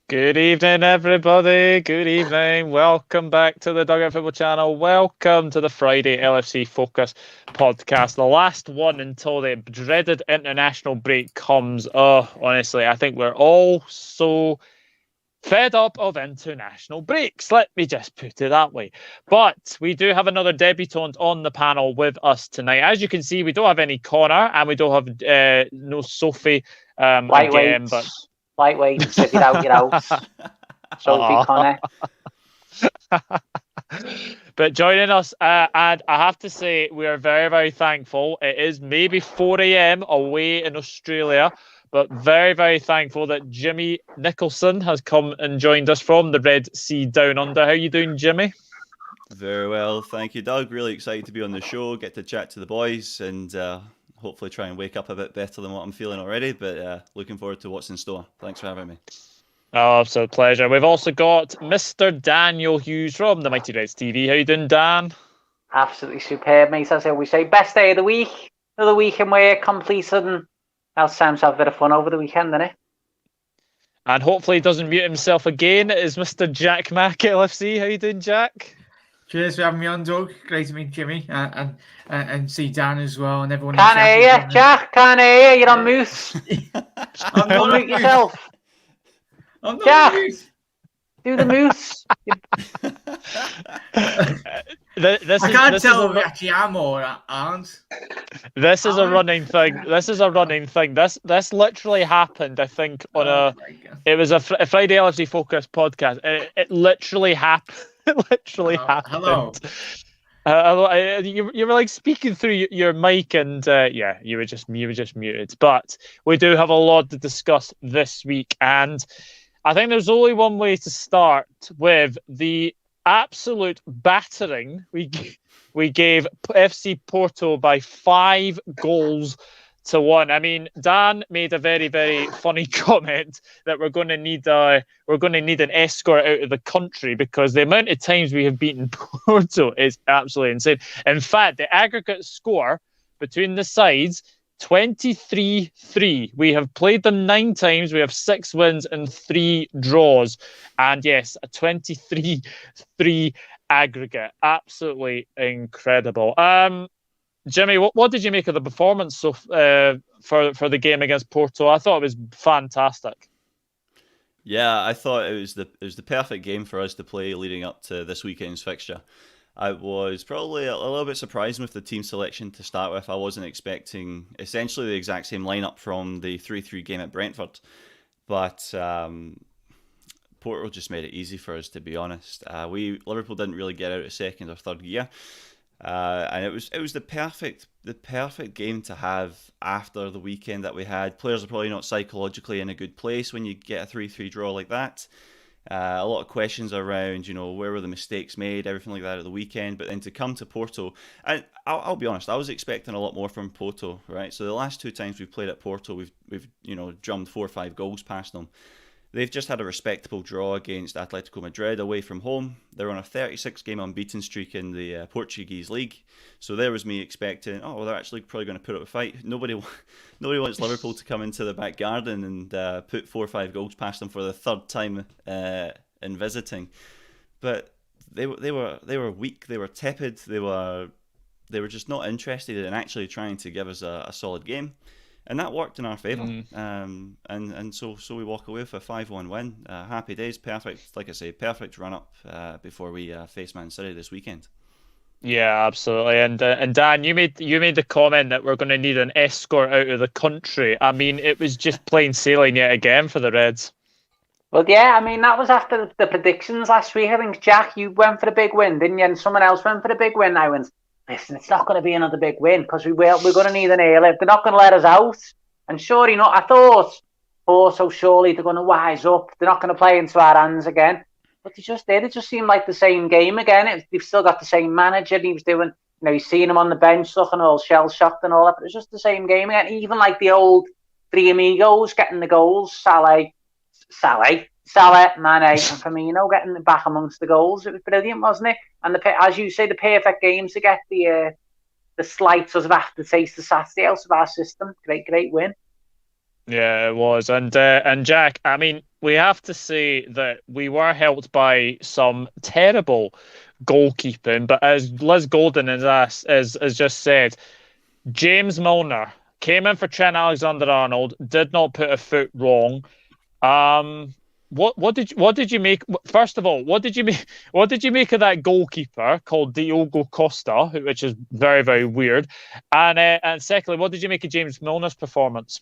Good evening, everybody. Good evening. Welcome back to the Dugout Football Channel. Welcome to the Friday LFC Focus Podcast. The last one until the dreaded international break comes. Oh, honestly, I think we're all so fed up of international breaks. Let me just put it that way. But we do have another debutant on the panel with us tonight. As you can see, we don't have any Connor and we don't have no Sophie again. But lightweight, if you're out. Sophie, Connor. But joining us, and I have to say, we are very, very thankful. It is maybe 4 a.m. away in Australia, but very, very thankful that Jimmy Nicholson has come and joined us from the Red Sea Down Under. How are you doing, Jimmy? Very well, thank you, Doug. Really excited to be on the show, get to chat to the boys, and hopefully try and wake up a bit better than what I'm feeling already, but looking forward to what's in store. Thanks for having me. Oh, absolute pleasure. We've also got Mr. Daniel Hughes from the Mighty Reds TV. How you doing, Dan? Absolutely superb, mate. As I always say, best day of the week. Another week in work completed, and that's time to have a bit of fun over the weekend, isn't it? And hopefully he doesn't mute himself again. It is Mr. Jack Mack LFC. How you doing, Jack? Cheers for having me on, Doug. Great to meet Jimmy and see Dan as well and everyone. Can't hear you, Jack. Can't hear you. You're on mute. I'm not mute yourself. I'm not Jack, mute. do the moose. I can't tell if we actually am or aren't. This is a running thing. This literally happened, I think, on it was a Friday LFC Focus podcast. It literally happened. It literally happened. Hello. You were like speaking through your mic, and you were just muted. But we do have a lot to discuss this week, and I think there's only one way to start with the absolute battering we gave FC Porto by 5-1. I mean, Dan made a very, very funny comment that we're going to need an escort out of the country because the amount of times we have beaten Porto is absolutely insane. In fact, the aggregate score between the sides, 23-3. We have played them 9 times. We have 6 wins and 3 draws. And yes, a 23-3 aggregate. Absolutely incredible. Jimmy, what did you make of the performance for the game against Porto? I thought it was fantastic. Yeah, I thought it was the perfect game for us to play leading up to this weekend's fixture. I was probably a little bit surprised with the team selection to start with. I wasn't expecting essentially the exact same lineup from the 3-3 game at Brentford, but Porto just made it easy for us, to be honest. Liverpool didn't really get out of second or third gear. And it was the perfect game to have after the weekend that we had. Players are probably not psychologically in a good place when you get a 3-3 draw like that. A lot of questions around, where were the mistakes made, everything like that at the weekend. But then to come to Porto, and I'll be honest, I was expecting a lot more from Porto, right? So the last 2 times we've played at Porto, we've drummed 4 or 5 goals past them. They've just had a respectable draw against Atletico Madrid away from home. They're on a 36-game unbeaten streak in the Portuguese league. So there was me expecting, they're actually probably going to put up a fight. Nobody wants Liverpool to come into the back garden and put 4 or 5 goals past them for the 3rd time in visiting. But they were weak. They were tepid. They were just not interested in actually trying to give us a solid game. And that worked in our favour. And so we walk away with a 5-1 win. Happy days, perfect. Like I say, perfect run-up before we face Man City this weekend. Yeah, absolutely. And Dan, you made the comment that we're going to need an escort out of the country. I mean, it was just plain sailing yet again for the Reds. Well, yeah, I mean, that was after the predictions last week. I think, Jack, you went for the big win, didn't you? And someone else went for the big win. I went, listen, it's not going to be another big win because we're going to need an early. They're not going to let us out. And sure enough, I thought, so surely they're going to wise up. They're not going to play into our hands again. But they just did. It just seemed like the same game again. They've still got the same manager. And he was doing, you've seen him on the bench looking all shell-shocked and all that. But it was just the same game again. Even like the old three amigos getting the goals. Salah, Mane and Firmino getting back amongst the goals. It was brilliant, wasn't it? And as you say, the perfect games to get the slight sort of aftertaste of Saturday out of our system. Great win. Yeah, it was. And Jack, I mean, we have to say that we were helped by some terrible goalkeeping, but as Liz Golden has just said, James Milner came in for Trent Alexander-Arnold, did not put a foot wrong. What did you make? First of all, what did you make of that goalkeeper called Diogo Costa, which is very, very weird? And secondly, what did you make of James Milner's performance?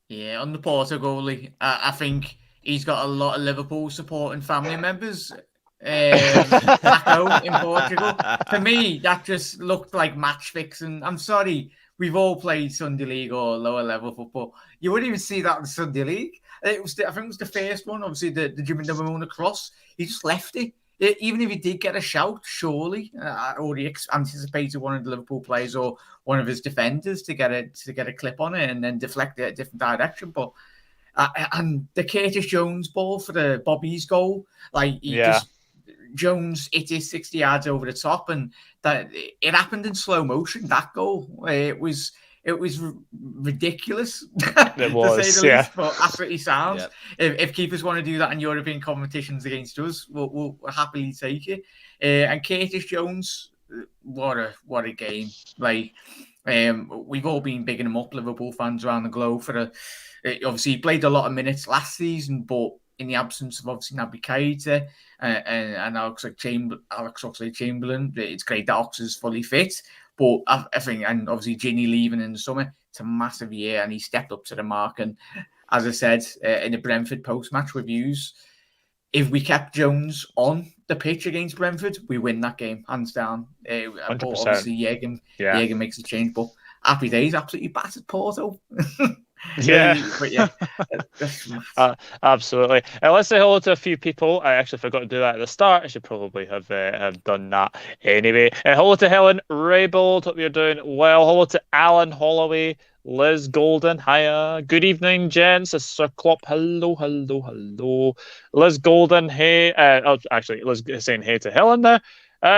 Yeah, on the Porto goalie, I think he's got a lot of Liverpool supporting family members back home in Portugal. For me, that just looked like match fixing. I'm sorry, we've all played Sunday League or lower level football. You wouldn't even see that in Sunday League. I think it was the first one, obviously the Jimmy Nicholson cross. He just left it. Even if he did get a shout, surely, I already anticipated one of the Liverpool players or one of his defenders to get a clip on it and then deflect it a different direction. But and the Curtis Jones ball for the Bobby's goal, Jones hit it 60 yards over the top, and that it happened in slow motion. That goal, it was ridiculous. It was, to say the least, but absolutely sounds. Yep. If keepers want to do that in European competitions against us, we'll happily take it. And Curtis Jones, what a game! We've all been bigging him up, Liverpool fans around the globe for obviously he played a lot of minutes last season, but in the absence of obviously Naby Keita and Alex Oxlade-Chamberlain, it's great that Ox is fully fit. But I think, and obviously Ginny leaving in the summer, it's a massive year, and he stepped up to the mark. And as I said in the Brentford post-match reviews, if we kept Jones on the pitch against Brentford, we win that game, hands down. But obviously Jurgen makes a change, but happy days, absolutely battered Porto. Absolutely. Let's say hello to a few people. I actually forgot to do that at the start. I should probably have done that anyway. Hello to Helen Raybold. Hope you're doing well. Hello to Alan Holloway, Liz Golden. Hiya. Good evening, gents. It's Sir Klopp. Hello. Liz Golden. Hey. Liz is saying hey to Helen there.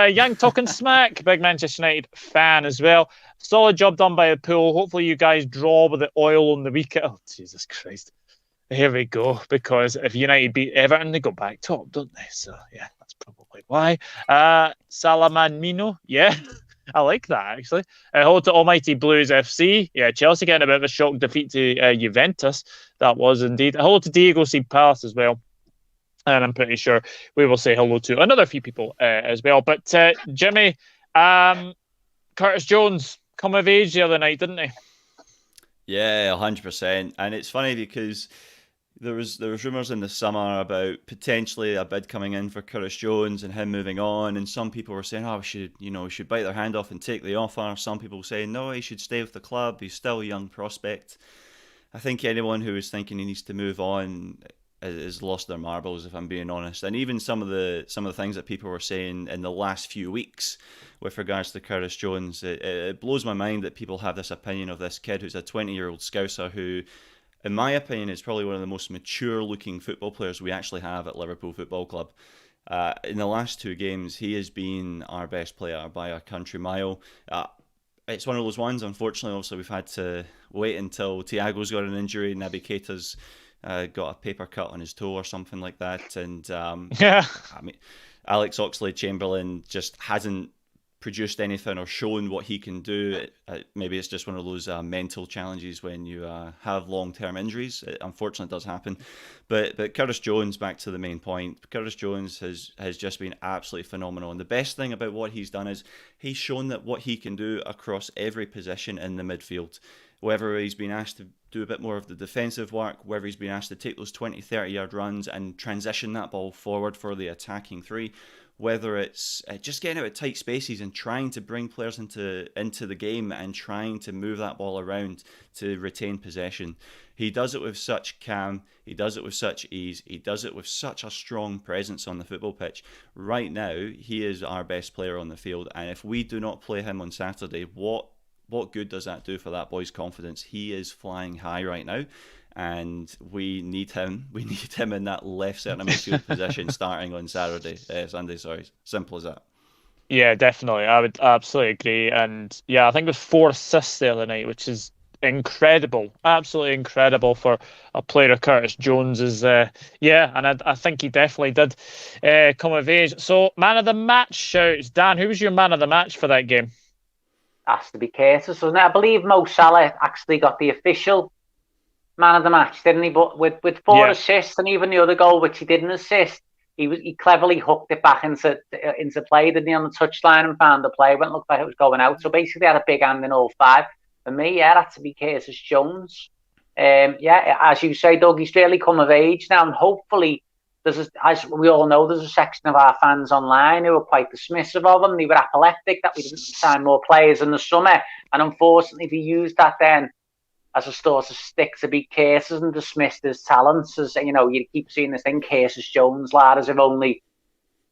Young talking smack, big Manchester United fan as well. Solid job done by the pool. Hopefully you guys draw with the oil on the weekend. Oh, Jesus Christ. Here we go. Because if United beat Everton, they go back top, don't they? So, yeah, that's probably why. Salaman Mino. Yeah, I like that, actually. Hello to Almighty Blues FC. Yeah, Chelsea getting a bit of a shock defeat to Juventus. That was indeed. Hello to Diego C. Palace as well. And I'm pretty sure we will say hello to another few people as well. But Jimmy, Curtis Jones come of age the other night, didn't he? Yeah, 100%. And it's funny because there was rumours in the summer about potentially a bid coming in for Curtis Jones and him moving on. And some people were saying, we should bite their hand off and take the offer. Some people saying, no, he should stay with the club. He's still a young prospect. I think anyone who is thinking he needs to move on has lost their marbles, if I'm being honest. And even some of the things that people were saying in the last few weeks with regards to Curtis Jones, it blows my mind that people have this opinion of this kid who's a 20-year-old Scouser who, in my opinion, is probably one of the most mature-looking football players we actually have at Liverpool Football Club. In the last two games, he has been our best player by a country mile. It's one of those ones, unfortunately, also we've had to wait until Thiago's got an injury, Naby Keita's got a paper cut on his toe or something like that. And I mean, Alex Oxlade-Chamberlain just hasn't produced anything or shown what he can do. Maybe it's just one of those mental challenges when you have long-term injuries. It unfortunately does happen. But Curtis Jones, back to the main point, Curtis Jones has just been absolutely phenomenal. And the best thing about what he's done is he's shown that what he can do across every position in the midfield. Whether he's been asked to do a bit more of the defensive work, whether he's been asked to take those 20, 30-yard runs and transition that ball forward for the attacking three, whether it's just getting out of tight spaces and trying to bring players into the game and trying to move that ball around to retain possession. He does it with such calm, he does it with such ease, he does it with such a strong presence on the football pitch. Right now, he is our best player on the field, and if we do not play him on Saturday, what good does that do for that boy's confidence? He is flying high right now, and we need him. We need him in that left centre midfield position starting on Sunday. Sorry, simple as that. Yeah, definitely. I would absolutely agree. And yeah, I think it was 4 assists the other night, which is incredible, absolutely incredible for a player of Curtis Jones. And I think he definitely did come of age. So, man of the match shouts. Dan, who was your man of the match for that game? Has to be Curtis, doesn't it? I believe Mo Salah actually got the official man of the match, didn't he? But with 4 assists and even the other goal, which he didn't assist, he cleverly hooked it back into play, didn't he, on the touchline, and found the play when it looked like it was going out. So basically had a big hand in all 5. For me, that to be Curtis Jones. As you say, Doug, he's really come of age now, and hopefully as we all know, there's a section of our fans online who are quite dismissive of him. They were apoplectic that we didn't sign more players in the summer, and unfortunately they used that then as a sort of stick to beat Curtis and dismissed his talents. As you keep seeing this thing, Curtis Jones, lad, as if only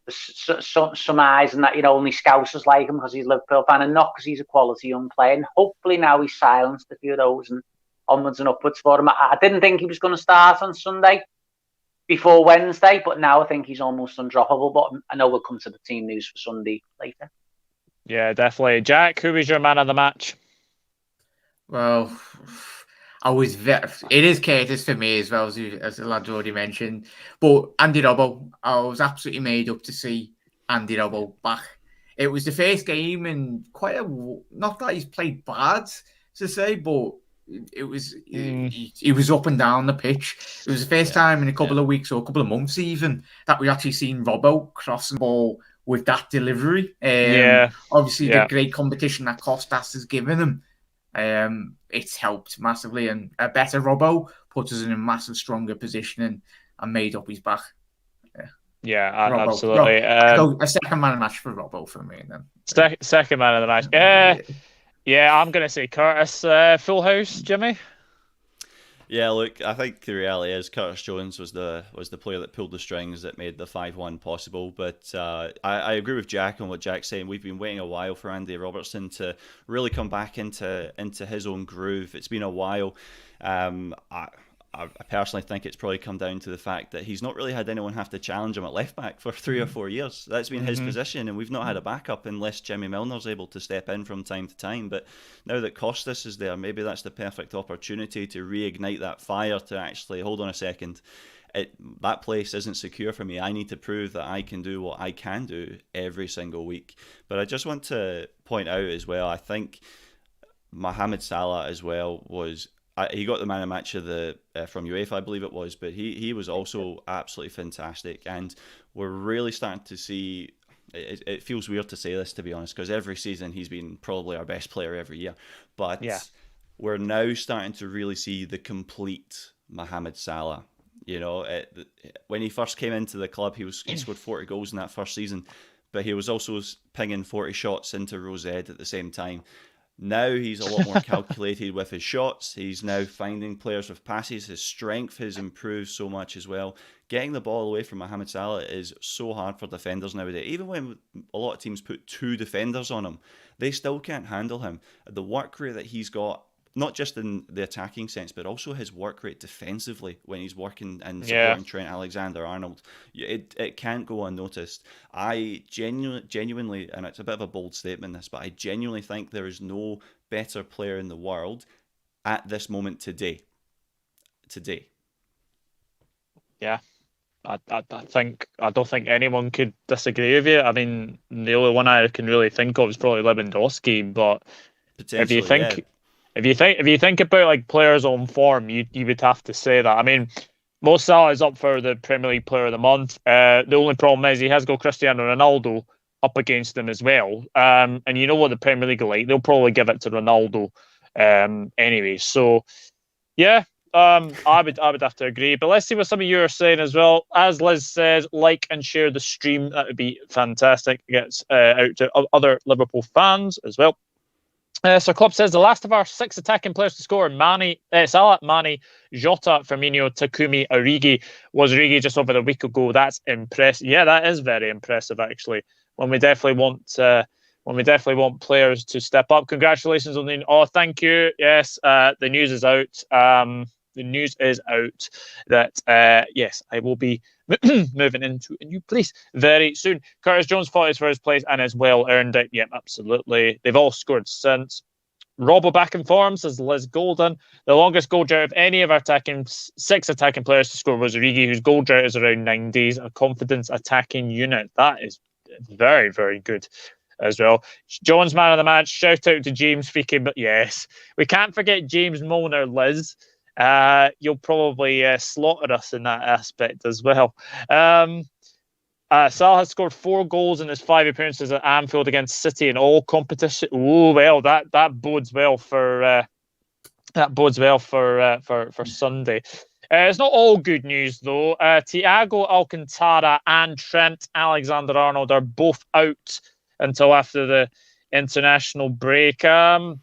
some eyes and that only Scousers like him because he's a Liverpool fan and not because he's a quality young player. And hopefully now he's silenced a few of those and onwards and upwards for him. I didn't think he was going to start on Sunday before Wednesday, but now I think he's almost undroppable. But I know we'll come to the team news for Sunday later. Yeah, definitely. Jack, who was your man of the match? Well, it is Curtis for me as well, as the lads already mentioned. But Andy Robbo, I was absolutely made up to see Andy Robbo back. It was the first game in not that he's played bad to say, but it was he was up and down the pitch. It was the first time in a couple of weeks or a couple of months even that we actually seen Robbo crossing the ball with that delivery. Obviously the great competition that Costas has given him. It's helped massively, and a better Robbo put us in a massive stronger position and made up his back. Robbo. Absolutely. A second man of the match for Robbo for me then. Second man of the match. I'm going to say Curtis. Full house, Jimmy? Yeah, look, I think the reality is Curtis Jones was the player that pulled the strings that made the 5-1 possible. But I agree with Jack on what Jack's saying. We've been waiting a while for Andy Robertson to really come back into his own groove. It's been a while. I personally think it's probably come down to the fact that he's not really had anyone have to challenge him at left back for 3 or 4 years. That's been his position, and we've not had a backup unless Jimmy Milner's able to step in from time to time. But now that Costas is there, maybe that's the perfect opportunity to reignite that fire to actually, hold on a second, that place isn't secure for me. I need to prove that I can do what I can do every single week. But I just want to point out as well, I think Mohamed Salah as well was... he got the man of the match from UEFA, I believe it was, but he was also absolutely fantastic. And we're really starting to see, it feels weird to say this, to be honest, because every season he's been probably our best player every year. But we're now starting to really see the complete Mohamed Salah. When he first came into the club, he scored 40 goals in that first season, but he was also pinging 40 shots into Rose Ed at the same time. Now he's a lot more calculated with his shots. He's now finding players with passes. His strength has improved so much as well. Getting the ball away from Mohamed Salah is so hard for defenders nowadays. Even when a lot of teams put 2 defenders on him, they still can't handle him. The work rate that he's got, not just in the attacking sense, but also his work rate defensively when he's working and supporting Trent AlexanderArnold. It can't go unnoticed. I genuinely, and it's a bit of a bold statement this, but I genuinely think there is no better player in the world at this moment today. Yeah. I don't think anyone could disagree with you. I mean, the only one I can really think of is probably Lewandowski, but if you think about like players on form, you would have to say that. I mean, Mo Salah is up for the Premier League Player of the Month. The only problem is he has got Cristiano Ronaldo up against him as well. And you know what the Premier League are like; they'll probably give it to Ronaldo anyway. So, yeah, I would have to agree. But let's see what some of you are saying as well. As Liz says, like and share the stream. That would be fantastic. It gets out to other Liverpool fans as well. So Klopp says the last of our 6 attacking players to score, Salah, Mane, Jota, Firmino, Takumi, Origi. Was Origi just over a week ago? That's impressive. Yeah, that is very impressive actually. When we definitely want players to step up. Congratulations on the. Oh, thank you. Yes, the news is out. The news is out that yes, I will be moving into a new place very soon. Curtis Jones fought for his place and has well earned it. Yep, absolutely. They've all scored since. Robbo back in form, says Liz Golden. The longest goal drought of any of our six attacking players to score was Origi, whose goal drought is around 9 days. A confidence attacking unit. That is very, very good as well. John's man of the match. Shout out to James speaking, but yes, we can't forget James Milner, Liz. You'll probably slaughter us in that aspect as well. Salah has scored 4 goals in his 5 appearances at Anfield against City in all competition. Oh well, that bodes well for Sunday. It's not all good news though. Thiago Alcantara and Trent AlexanderArnold are both out until after the international break. I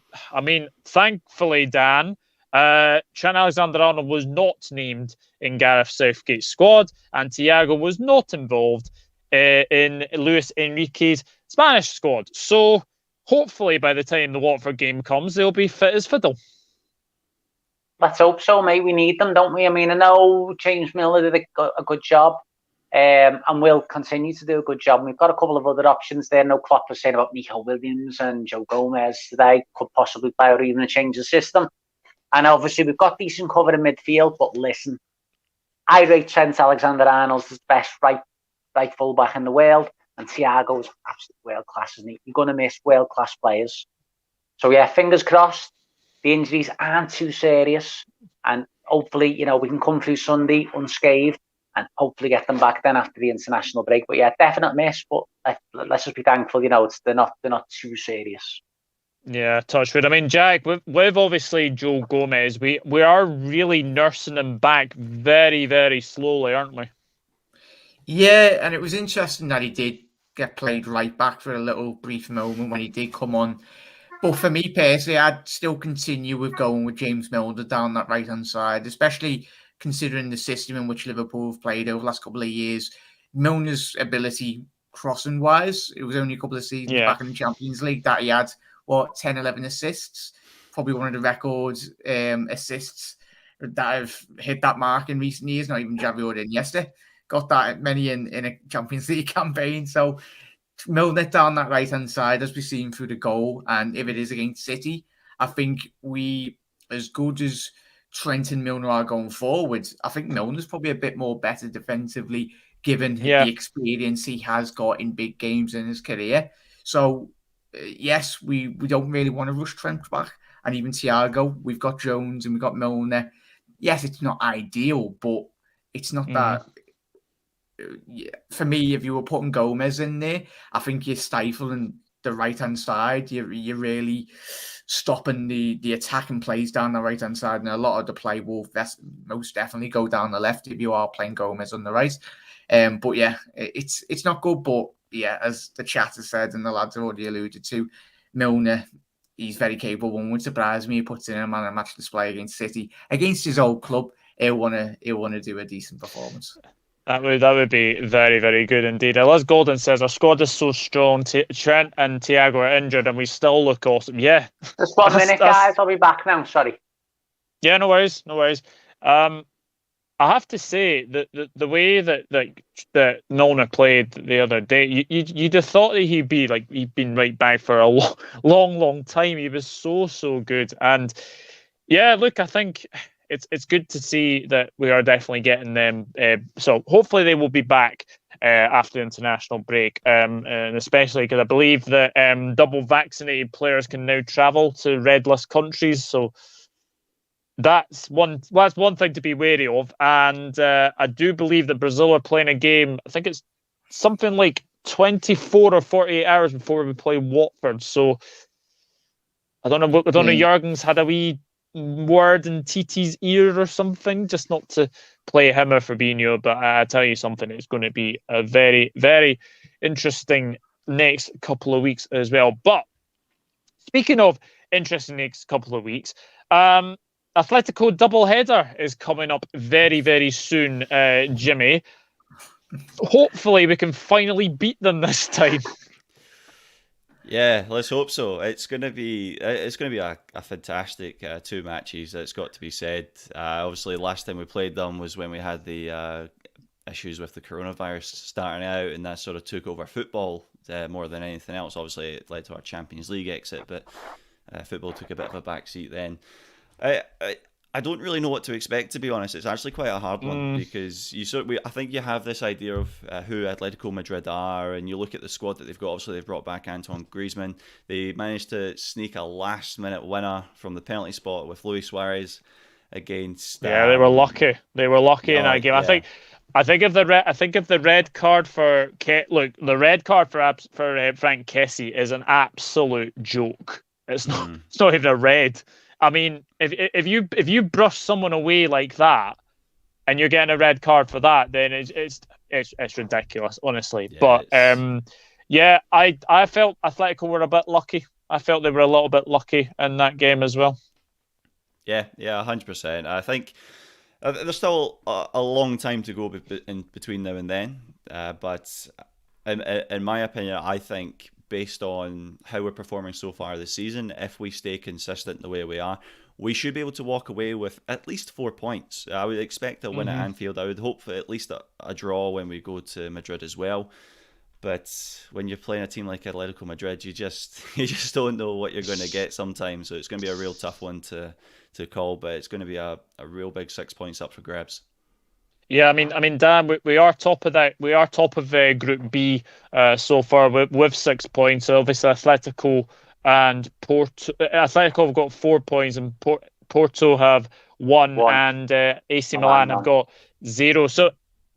mean, thankfully, Dan, Trent AlexanderArnold was not named in Gareth Southgate's squad, and Thiago was not involved in Luis Enrique's Spanish squad. So hopefully by the time the Watford game comes, they'll be fit as fiddle. Let's hope so, mate. We need them, don't we? I mean, I know James Milner did a good job, and will continue to do a good job. We've got a couple of other options there. No, Klopp was saying about Nico Williams and Joe Gomez today. Could possibly play or even change the system. And obviously, we've got decent cover in midfield. But listen, I rate Trent AlexanderArnold as the best right fullback in the world. And Thiago's absolutely world class, isn't he? You're going to miss world class players. So, yeah, fingers crossed. The injuries aren't too serious. And hopefully, we can come through Sunday unscathed and hopefully get them back then after the international break. But, yeah, definite miss. But let's just be thankful, they're not too serious. Yeah, touch wood. I mean, Jack, with obviously Joe Gomez, we are really nursing him back very, very slowly, aren't we? Yeah, and it was interesting that he did get played right back for a little brief moment when he did come on. But for me personally, I'd still continue with going with James Milner down that right-hand side, especially considering the system in which Liverpool have played over the last couple of years. Milner's ability crossing-wise, it was only a couple of seasons back in the Champions League that he had 10, 11 assists. Probably one of the record assists that have hit that mark in recent years. Not even Xavi or Iniesta got that many in a Champions League campaign. So Milner down that right-hand side, as we've seen through the goal, and if it is against City, I think we, as good as Trent and Milner are going forward, I think Milner's probably a bit more better defensively, given the experience he has got in big games in his career. So yes, we don't really want to rush Trent back. And even Thiago, we've got Jones and we've got Milner. Yes, it's not ideal, but it's not that. For me, if you were putting Gomez in there, I think you're stifling the right-hand side. You're really stopping the attacking plays down the right-hand side. And a lot of the play will most definitely go down the left if you are playing Gomez on the right. But yeah, it's not good, but yeah, as the chat has said and the lads have already alluded to, Milner, he's very capable. One would surprise me. He puts in a man of match display against City, against his old club. He'll want to do a decent performance. That would be very, very good indeed. Liz Golden says our squad is so strong. Trent and Thiago are injured, and we still look awesome. Yeah. Just 1 minute, guys. I'll be back now. Sorry. Yeah, no worries. I have to say that the way that Milner played the other day, you'd have thought that he'd been right back for a long time. He was so good, and yeah, look, I think it's good to see that we are definitely getting them. So hopefully they will be back after the international break, and especially because I believe that double vaccinated players can now travel to red list countries. So that's one thing to be wary of. And I do believe that Brazil are playing a game. I think it's something like 24 or 48 hours before we play Watford. So I don't know. Jurgen's had a wee word in TT's ear or something, just not to play him or Fabinho. But I tell you something, it's going to be a very, very interesting next couple of weeks as well. But speaking of interesting next couple of weeks, Atletico doubleheader is coming up very, very soon, Jimmy. Hopefully we can finally beat them this time. Yeah, let's hope so. It's going to be a fantastic 2 matches. It's got to be said. Obviously, last time we played them was when we had the issues with the coronavirus starting out, and that sort of took over football more than anything else. Obviously, it led to our Champions League exit, but Football took a bit of a backseat then. I don't really know what to expect, to be honest. It's actually quite a hard one because I think you have this idea of who Atletico Madrid are, and you look at the squad that they've got. Obviously, they've brought back Antoine Griezmann. They managed to sneak a last-minute winner from the penalty spot with Luis Suarez against. Yeah, they were lucky. They were lucky in that game. Yeah. I think if the red card for the red card for Frank Kessie is an absolute joke. It's not. It's not even a red. I mean, if you brush someone away like that, and you're getting a red card for that, then it's ridiculous, honestly. Yeah, but I felt Atletico were a bit lucky. I felt they were a little bit lucky in that game as well. Yeah, 100%. I think there's still a long time to go in between now and then. But in my opinion, I think, based on how we're performing so far this season, if we stay consistent the way we are, we should be able to walk away with at least 4 points. I would expect a win at Anfield. I would hope for at least a draw when we go to Madrid as well. But when you're playing a team like Atletico Madrid, you just don't know what you're going to get sometimes. So it's going to be a real tough one to call, but it's going to be a real big 6 points up for grabs. Yeah, I mean, Dan, we are top of that. We are top of Group B so far with 6 points. So obviously, Atletico and Porto. Atletico have got 4 points, and Porto have one. And AC Milan have got 0. So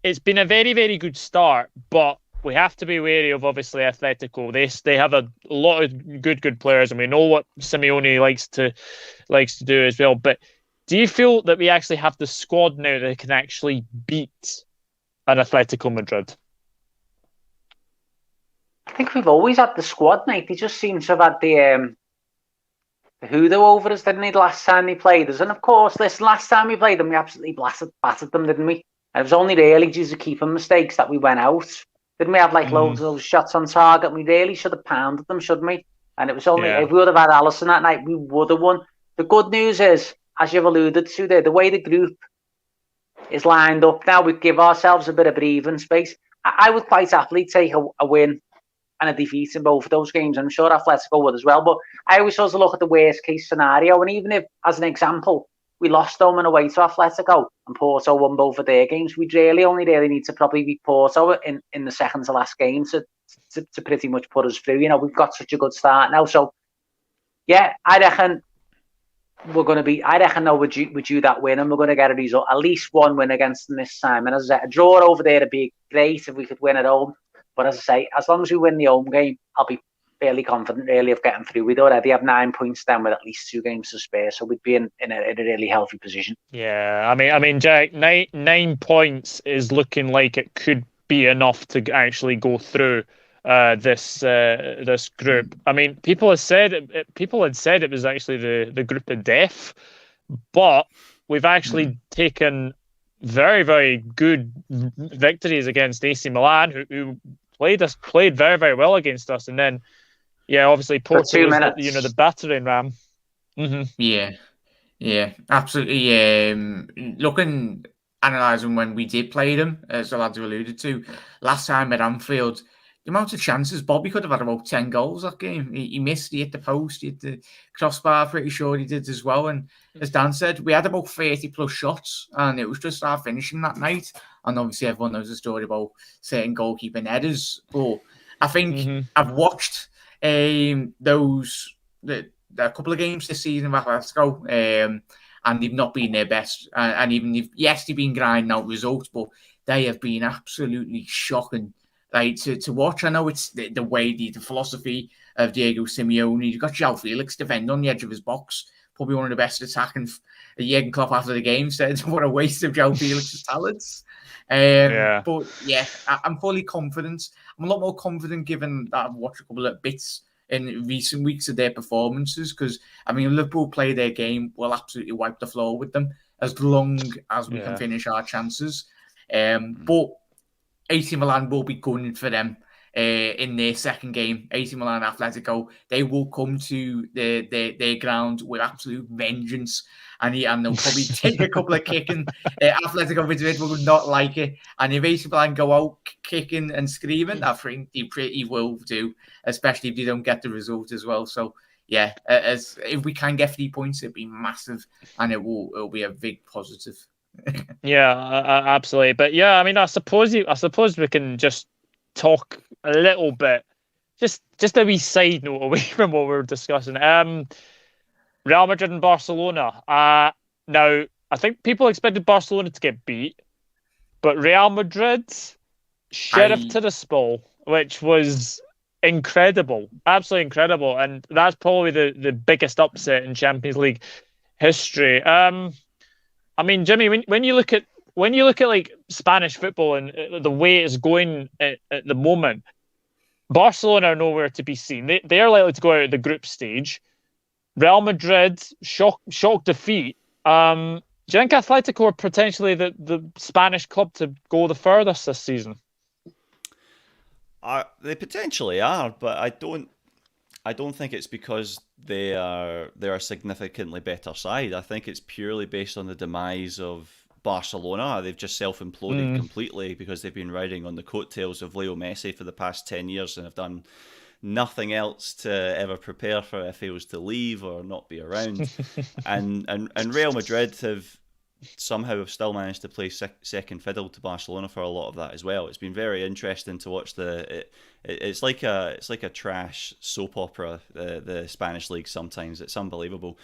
it's been a very, very good start, but we have to be wary of obviously Atletico. They have a lot of good players, and we know what Simeone likes to do as well. But do you feel that we actually have the squad now that can actually beat an Atletico Madrid? I think we've always had the squad, mate. They just seem to have had the hoodoo over us, didn't they, the last time they played us? And of course, last time we played them, we absolutely battered them, didn't we? And it was only really due to keeping mistakes that we went out. Didn't we have loads of those shots on target? We really should have pounded them, shouldn't we? And it was only if we would have had Alisson that night, we would have won. The good news is, as you've alluded to there, the way the group is lined up now, we give ourselves a bit of breathing space. I would quite happily take a win and a defeat in both of those games. I'm sure Atletico would as well. But I always sort of look at the worst case scenario. And even if, as an example, we lost home and away to Atletico and Porto won both of their games, we'd only need to probably beat Porto in the second to last game to pretty much put us through. You know, we've got such a good start now. So, yeah, I reckon we're going to be, we're due that win, and we're going to get a result, at least one win against them this time. And as I said, a draw over there would be great if we could win at home. But as I say, as long as we win the home game, I'll be fairly confident really of getting through. We'd already have 9 points down with at least 2 games to spare, so we'd be in a really healthy position. Yeah, I mean, Jack, 9 points is looking like it could be enough to actually go through this group. I mean, people had said it was actually the group of death, but we've actually taken very, very good victories against AC Milan, who played very, very well against us, and then obviously Porto was the battering ram. Yeah, absolutely. Analysing when we did play them, as the lads alluded to last time at Anfield, the amount of chances, Bobby could have had about 10 goals that game. He missed, he hit the post, he hit the crossbar, pretty sure he did as well. And as Dan said, we had about 30 plus shots, and it was just our finishing that night. And obviously everyone knows the story about certain goalkeeping headers. But I think I've watched a couple of games this season with Atletico, and they've not been their best. And even if, yes, they've been grinding out results, but they have been absolutely shocking. To watch. I know it's the way, the philosophy of Diego Simeone. You've got João Felix defending on the edge of his box. Probably one of the best attacking. Jurgen Klopp after the game said, what a waste of João Felix's talents. But yeah, I'm fully confident. I'm a lot more confident given that I've watched a couple of bits in recent weeks of their performances, because, I mean, Liverpool play their game, we'll absolutely wipe the floor with them as long as we can finish our chances. But AC Milan will be gunning for them in their second game. AC Milan Atletico, they will come to their ground with absolute vengeance, and they'll probably take a couple of kicking. Atletico Madrid will not like it, and if AC Milan go out kicking and screaming, I think they pretty will do, especially if they don't get the result as well. So as if we can get 3 points, it'd be massive, and it'll be a big positive. Yeah, absolutely. But yeah, I mean, I suppose we can just talk a little bit, just a wee side note away from what we're discussing. Real Madrid and Barcelona. Now, I think people expected Barcelona to get beat, but Real Madrid sheriff to the Spal, which was incredible, absolutely incredible, and that's probably the biggest upset in Champions League history. I mean, Jimmy, when you look at like Spanish football and the way it's going at the moment, Barcelona are nowhere to be seen. They are likely to go out of the group stage. Real Madrid shock defeat. Do you think Atletico are potentially the Spanish club to go the furthest this season? They potentially are, but I don't think it's because they're a significantly better side. I think it's purely based on the demise of Barcelona. They've just self-imploded completely because they've been riding on the coattails of Leo Messi for the past 10 years and have done nothing else to ever prepare for if he was to leave or not be around. and Real Madrid have somehow still managed to play second fiddle to Barcelona for a lot of that as well. It's been very interesting to watch it's like a trash soap opera, the Spanish league sometimes. It's unbelievable.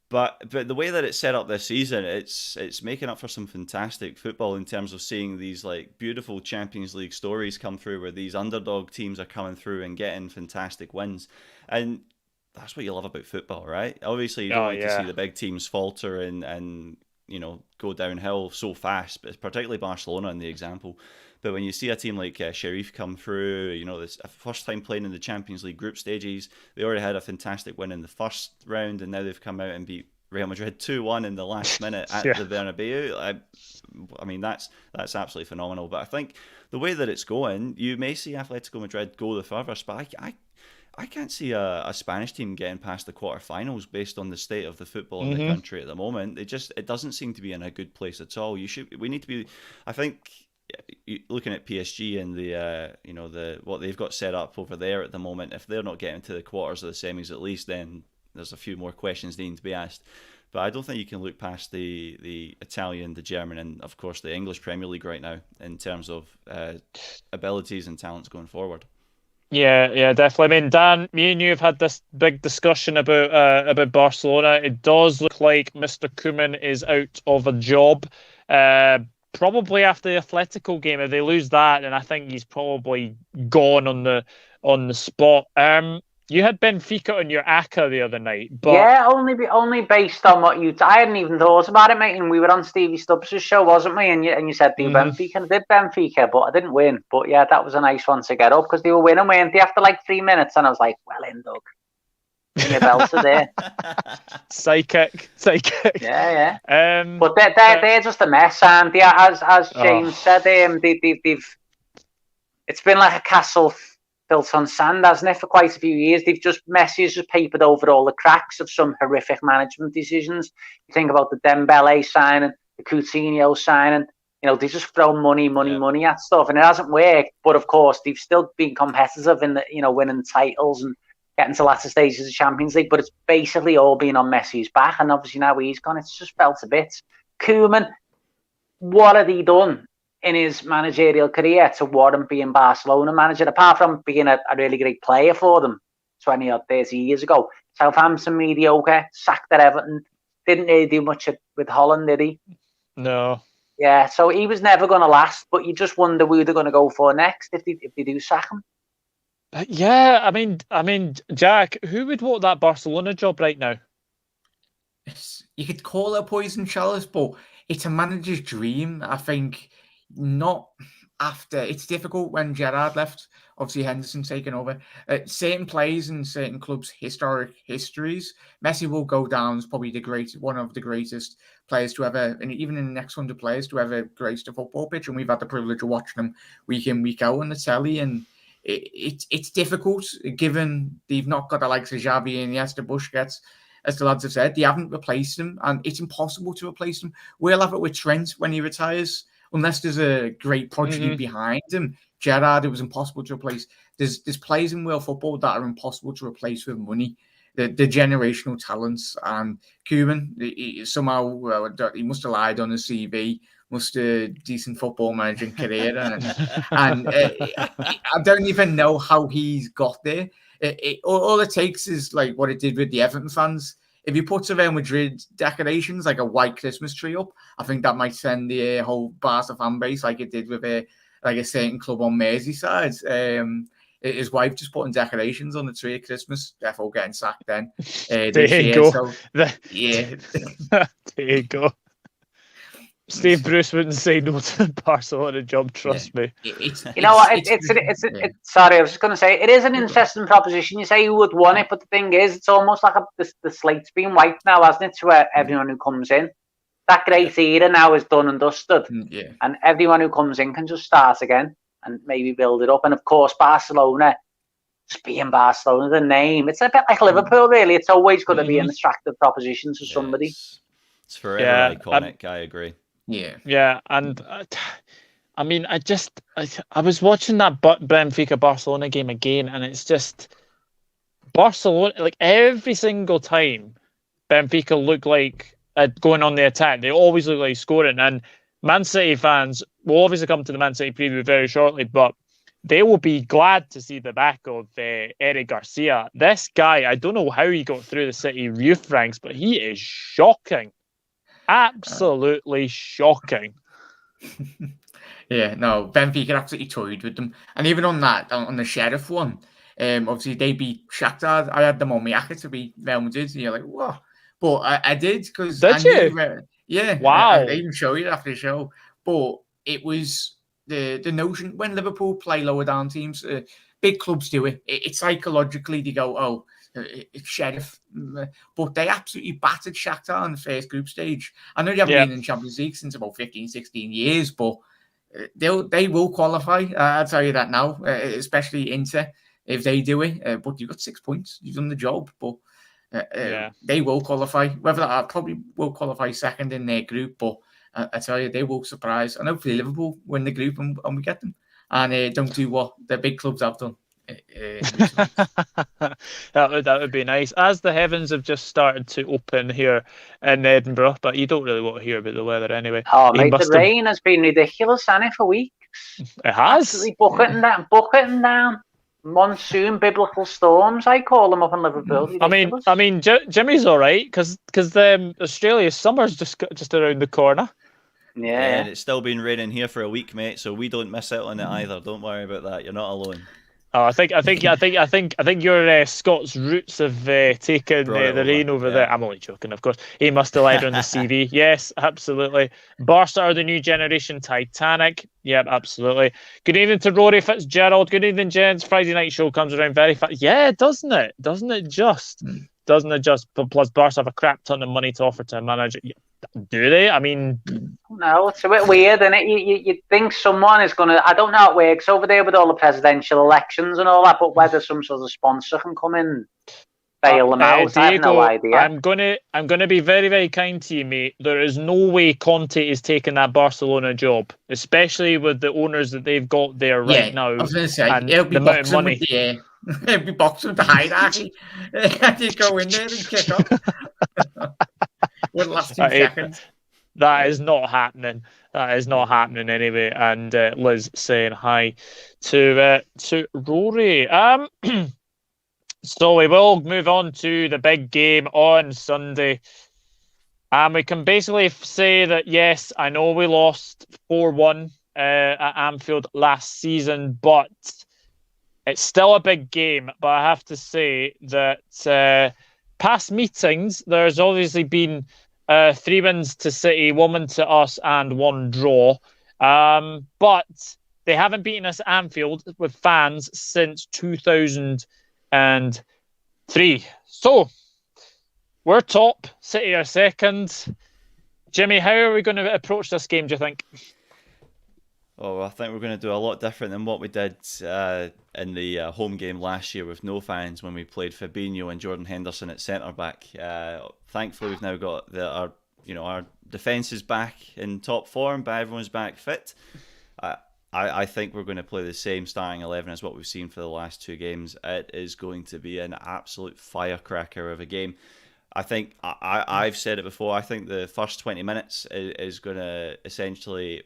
But the way that it's set up this season, it's making up for some fantastic football in terms of seeing these like beautiful Champions League stories come through where these underdog teams are coming through and getting fantastic wins. And that's what you love about football, right? Obviously, you don't like to see the big teams falter and go downhill so fast, but particularly Barcelona in the example. But when you see a team like Sheriff come through, this first time playing in the Champions League group stages, they already had a fantastic win in the first round, and now they've come out and beat Real Madrid 2-1 in the last minute at the Bernabeu. I mean, that's absolutely phenomenal. But I think the way that it's going, you may see Atletico Madrid go the furthest, but I can't see a Spanish team getting past the quarterfinals based on the state of the football in the country at the moment. It doesn't seem to be in a good place at all. We need to be. I think looking at PSG and the what they've got set up over there at the moment, if they're not getting to the quarters or the semis at least, then there's a few more questions needing to be asked. But I don't think you can look past the Italian, the German, and of course the English Premier League right now in terms of abilities and talents going forward. Yeah, definitely. I mean, Dan, me and you have had this big discussion about Barcelona. It does look like Mr. Koeman is out of a job. Probably after the Atletico game, if they lose that, then I think he's probably gone on the spot. You had Benfica on your ACCA the other night, but yeah, only based on what I hadn't even thought about it, mate. And we were on Stevie Stubbs' show, wasn't we? And you said do Benfica, and I did Benfica, but I didn't win. But yeah, that was a nice one to get up because they were winning, weren't they? After like 3 minutes, and I was like, well in, Doug. Your belts are there. Psychic. Yeah. But they're just a mess, and as James said, they've it's been like a castle built on sand, hasn't it, for quite a few years. Messi has just papered over all the cracks of some horrific management decisions. You think about the Dembele signing, the Coutinho signing. They just throw money at stuff, and it hasn't worked. But of course, they've still been competitive in the winning titles and getting to latter stages of the Champions League. But it's basically all been on Messi's back, and obviously now he's gone, it's just felt a bit. Koeman, what had he done in his managerial career to warrant being Barcelona manager, apart from being a really great player for them 20 or 30 years ago? Southampton, mediocre, sacked at Everton, didn't really do much with Holland, did he? No. Yeah, so he was never going to last, but you just wonder who they're going to go for next if they do sack him. Yeah, I mean, Jack, who would want that Barcelona job right now? You could call it a poison chalice, but it's a manager's dream. I think not after. It's difficult when Gerrard left. Obviously, Henderson taking over. Certain players in certain clubs' historic histories. Messi will go down as probably one of the greatest players to ever, and even in the next 100 players to ever grace a football pitch. And we've had the privilege of watching them week in, week out on the telly. And it's difficult given they've not got the likes of Xavi and Iniesta, Busquets, as the lads have said. They haven't replaced them, and it's impossible to replace them. We'll have it with Trent when he retires, unless there's a great prodigy behind him. Gerrard, it was impossible to replace. There's players in world football that are impossible to replace with money. the generational talents. And Cuban, he must have lied on his CV. Must have decent football managing career, and I don't even know how he's got there. All it takes is like what it did with the Everton fans. If you put Real Madrid decorations like a white Christmas tree up, I think that might send the whole Barca fan base like it did with a certain club on Merseyside. His wife just putting decorations on the tree at Christmas, therefore getting sacked then. There you go. So, yeah. There you go. Steve Bruce wouldn't say no to the Barcelona job, trust me. Sorry, I was just going to say, it is an interesting proposition. You say you would want it, but the thing is, it's almost like the slate's been wiped now, hasn't it, to everyone who comes in. That great era now is done and dusted. Yeah. And everyone who comes in can just start again and maybe build it up. And of course, Barcelona, just being Barcelona, the name, it's a bit like Liverpool, really. It's always going to be an attractive proposition to somebody. It's forever iconic, I agree. Yeah, and I mean, I was watching that Benfica Barcelona game again, and it's just Barcelona. Like every single time, Benfica look like going on the attack. They always look like scoring. And Man City fans will obviously come to the Man City preview very shortly, but they will be glad to see the back of Eric Garcia. This guy, I don't know how he got through the City youth ranks, but he is shocking. Absolutely shocking. Yeah, no, Benfica absolutely toyed with them. And even on the Sheriff one, obviously they beat Shakhtar. I had them on my jacket to beat Real Madrid. And you're like, what? But I did because... Did you? Yeah. Wow. I even show you after the show. But it was the notion, when Liverpool play lower down teams, big clubs do it. It's psychologically, they go, it's Sheriff, but they absolutely battered Shakhtar in the first group stage. I know they haven't been in Champions League since about 15, 16 years, but they will qualify. I'll tell you that now, especially Inter, if they do it. But you've got 6 points. You've done the job, but they will qualify. Whether that probably will qualify second in their group, but I tell you, they will surprise. And hopefully Liverpool win the group and we get them. And don't do what the big clubs have done. That would be nice. As the heavens have just started to open here in Edinburgh, but you don't really want to hear about the weather anyway. Oh, mate, the rain has been ridiculous, hasn't it, for weeks? It has. Absolutely bucketing down. Monsoon biblical storms, I call them up in Liverpool. Ridiculous. I mean, Jimmy's all right because Australia's summer's just around the corner. Yeah, and it's still been raining here for a week, mate. So we don't miss out on it either. Don't worry about that. You're not alone. Oh, I think your Scots roots have taken the reign over there. I'm only joking, of course. He must have lied on the CV. Yes, absolutely. Barca are the new generation Titanic. Yep, absolutely. Good evening to Rory Fitzgerald. Good evening, gents. Friday night show comes around very fast. Yeah, doesn't it? Doesn't it just? Plus, Barca have a crap ton of money to offer to a manager. Do they? I mean... No, it's a bit weird, isn't it? You think someone is going to... I don't know how it works over there with all the presidential elections and all that, but whether some sort of sponsor can come in, bail them out, I have no idea. I'm gonna be very, very kind to you, mate. There is no way Conte is taking that Barcelona job, especially with the owners that they've got there right now. I was going to say, it'll be boxing with the... It'll be boxing with the hierarchy. You go in there and kick off. Wouldn't last 2 seconds. That is not happening. That is not happening anyway. And Liz saying hi to Rory. So we will move on to the big game on Sunday. And we can basically say that, yes, I know we lost 4-1 at Anfield last season, but it's still a big game. But I have to say that past meetings, there's obviously been 3 wins to City, 1 win to us, and 1 draw. But they haven't beaten us at Anfield with fans since 2003. So we're top, City are second. Jimmy, how are we going to approach this game, do you think? Oh, I think we're going to do a lot different than what we did in the home game last year with no fans when we played Fabinho and Jordan Henderson at centre back. Thankfully, we've now got our defence is back in top form, but everyone's back fit. I think we're going to play the same starting 11 as what we've seen for the last 2 games. It is going to be an absolute firecracker of a game. I think I've said it before. I think the first 20 minutes is going to essentially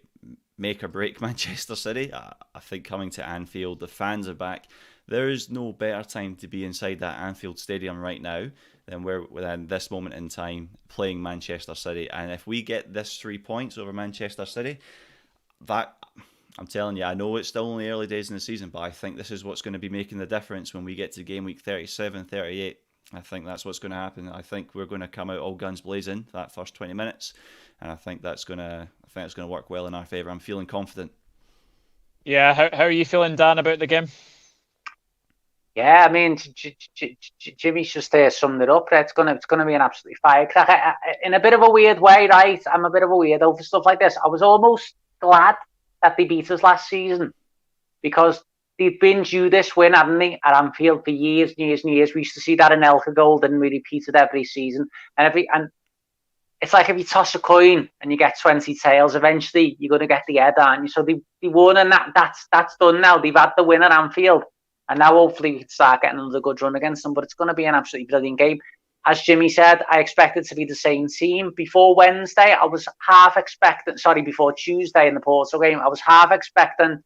make or break Manchester City. I think coming to Anfield, the fans are back. There is no better time to be inside that Anfield Stadium right now than this moment in time playing Manchester City. And if we get this 3 points over Manchester City, that, I'm telling you, I know it's still only early days in the season, but I think this is what's going to be making the difference when we get to game week 37, 38. I think that's what's going to happen. I think we're going to come out all guns blazing that first 20 minutes, and I think it's going to work well in our favour. I'm feeling confident. Yeah, how are you feeling, Dan, about the game? Yeah, I mean, Jimmy's just summed it up. It's gonna be an absolutely firecracker. In a bit of a weird way, right? I'm a bit of a weirdo for stuff like this. I was almost glad that they beat us last season, because they've been due this win, hadn't they, at Anfield for years and years and years. We used to see that in Elka goal, didn't we? Repeated every season, and it's like if you toss a coin and you get 20 tails, eventually you're going to get the head, aren't you? So they won, and that's done now. They've had the win at Anfield, and now hopefully we can start getting another good run against them. But it's going to be an absolutely brilliant game. As Jimmy said, I expected to be the same team. Before Wednesday, I was half expecting, before Tuesday in the Porto game, I was half expecting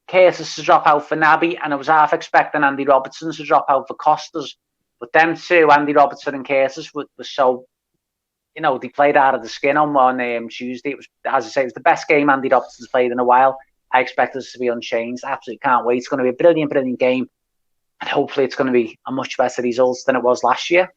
Curtis to drop out for Naby, and I was half expecting Andy Robertson to drop out for Costas. But them two, Andy Robertson and Curtis, were so, they played out of the skin on Tuesday. It was, as I say, it was the best game Andy Robertson's played in a while. I expect us to be unchanged. Absolutely can't wait. It's going to be a brilliant, brilliant game. And hopefully it's going to be a much better result than it was last year.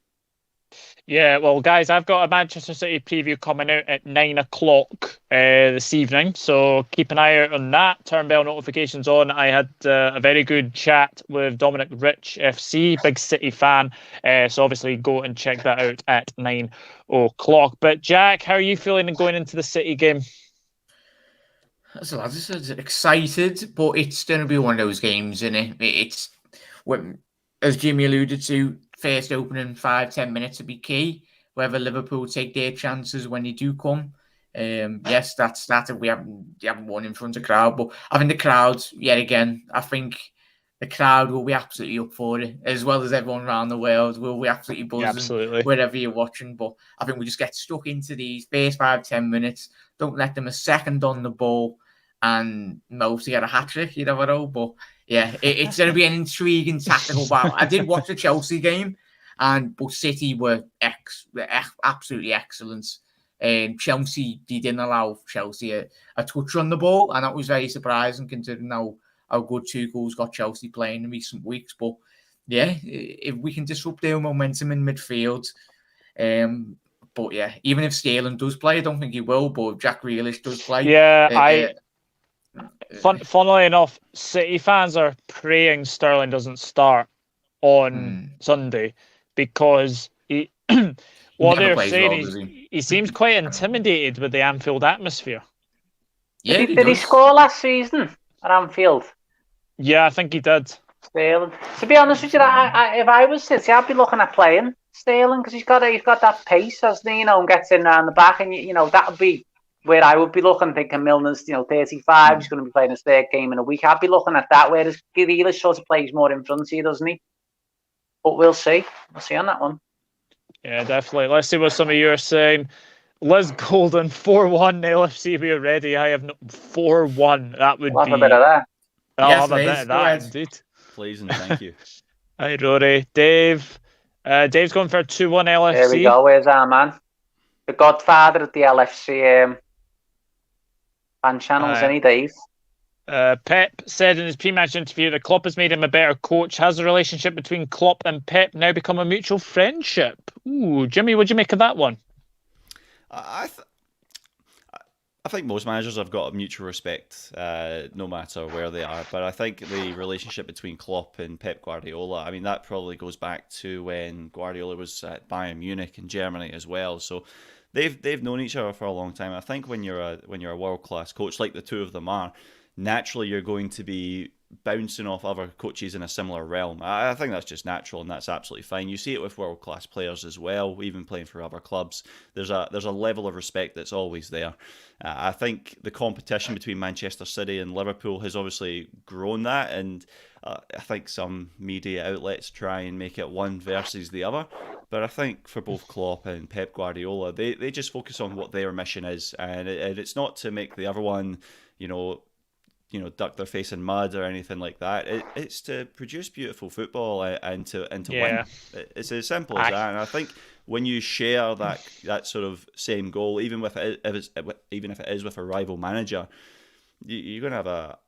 Yeah, well, guys, I've got a Manchester City preview coming out at 9 o'clock this evening, so keep an eye out on that. Turn bell notifications on. I had a very good chat with Dominic Rich FC, big City fan, so obviously go and check that out at 9 o'clock. But Jack, how are you feeling going into the City game? So as I said, excited, but it's going to be one of those games, isn't it? It's, as Jimmy alluded to, first opening 5-10 minutes to be key. Whether Liverpool take their chances when they do come. Yes, that's if we haven't won in front of crowd, but I think the crowd, yet again, I think the crowd will be absolutely up for it, as well as everyone around the world will be absolutely buzzing. Absolutely. Wherever you're watching. But I think we just get stuck into these first 5-10 minutes. Don't let them a second on the ball, and most to get a hat-trick, you never know. But yeah, it's going to be an intriguing tactical battle. I did watch the Chelsea game, but City were absolutely excellent. Chelsea, they didn't allow Chelsea a touch on the ball, and that was very surprising considering how good Tuchel's got Chelsea playing in recent weeks. But yeah, if we can disrupt their momentum in midfield, but yeah, even if Sterling does play, I don't think he will, but if Jack Grealish does play, yeah, funnily enough, City fans are praying Sterling doesn't start on Sunday, because what they're saying, he seems quite intimidated with the Anfield atmosphere. Yeah, did he score last season at Anfield? Yeah, I think he did. Sterling. To be honest with you, if I was City, I'd be looking at playing Sterling, because he's got that pace, hasn't he? And gets in around the back, and that would be where I would be looking, thinking Milner's 35, he's going to be playing his third game in a week. I'd be looking at that, whereas Grealish sort of plays more in front of you, doesn't he? But we'll see. We'll see on that one. Yeah, definitely. Let's see what some of you are saying. Liz Golden, 4-1 LFC, we are ready. I have 4-1. That would be... Have a bit of that. I'll have a bit of that, indeed. Please and thank you. Hi, Rory. Dave. Dave's going for a 2-1 LFC. There we go. Where's our man? The godfather of the LFC fan channels, any Dave? Pep said in his pre-match interview that Klopp has made him a better coach. Has the relationship between Klopp and Pep now become a mutual friendship? Ooh, Jimmy, what'd you make of that one? I think most managers have got a mutual respect, no matter where they are. But I think the relationship between Klopp and Pep Guardiola, I mean, that probably goes back to when Guardiola was at Bayern Munich in Germany as well. So they've known each other for a long time. I think when you're a world class coach, like the two of them are, naturally you're going to be bouncing off other coaches in a similar realm. I think that's just natural, and that's absolutely fine. You see it with world-class players as well, even playing for other clubs. There's a level of respect that's always there. I think the competition between Manchester City and Liverpool has obviously grown that, and I think some media outlets try and make it one versus the other. But I think for both Klopp and Pep Guardiola, they just focus on what their mission is, and it's not to make the other one, duck their face in mud or anything like that. It's to produce beautiful football and to win. It's as simple as that. And I think when you share that sort of same goal, even if it is with a rival manager, you're going to have a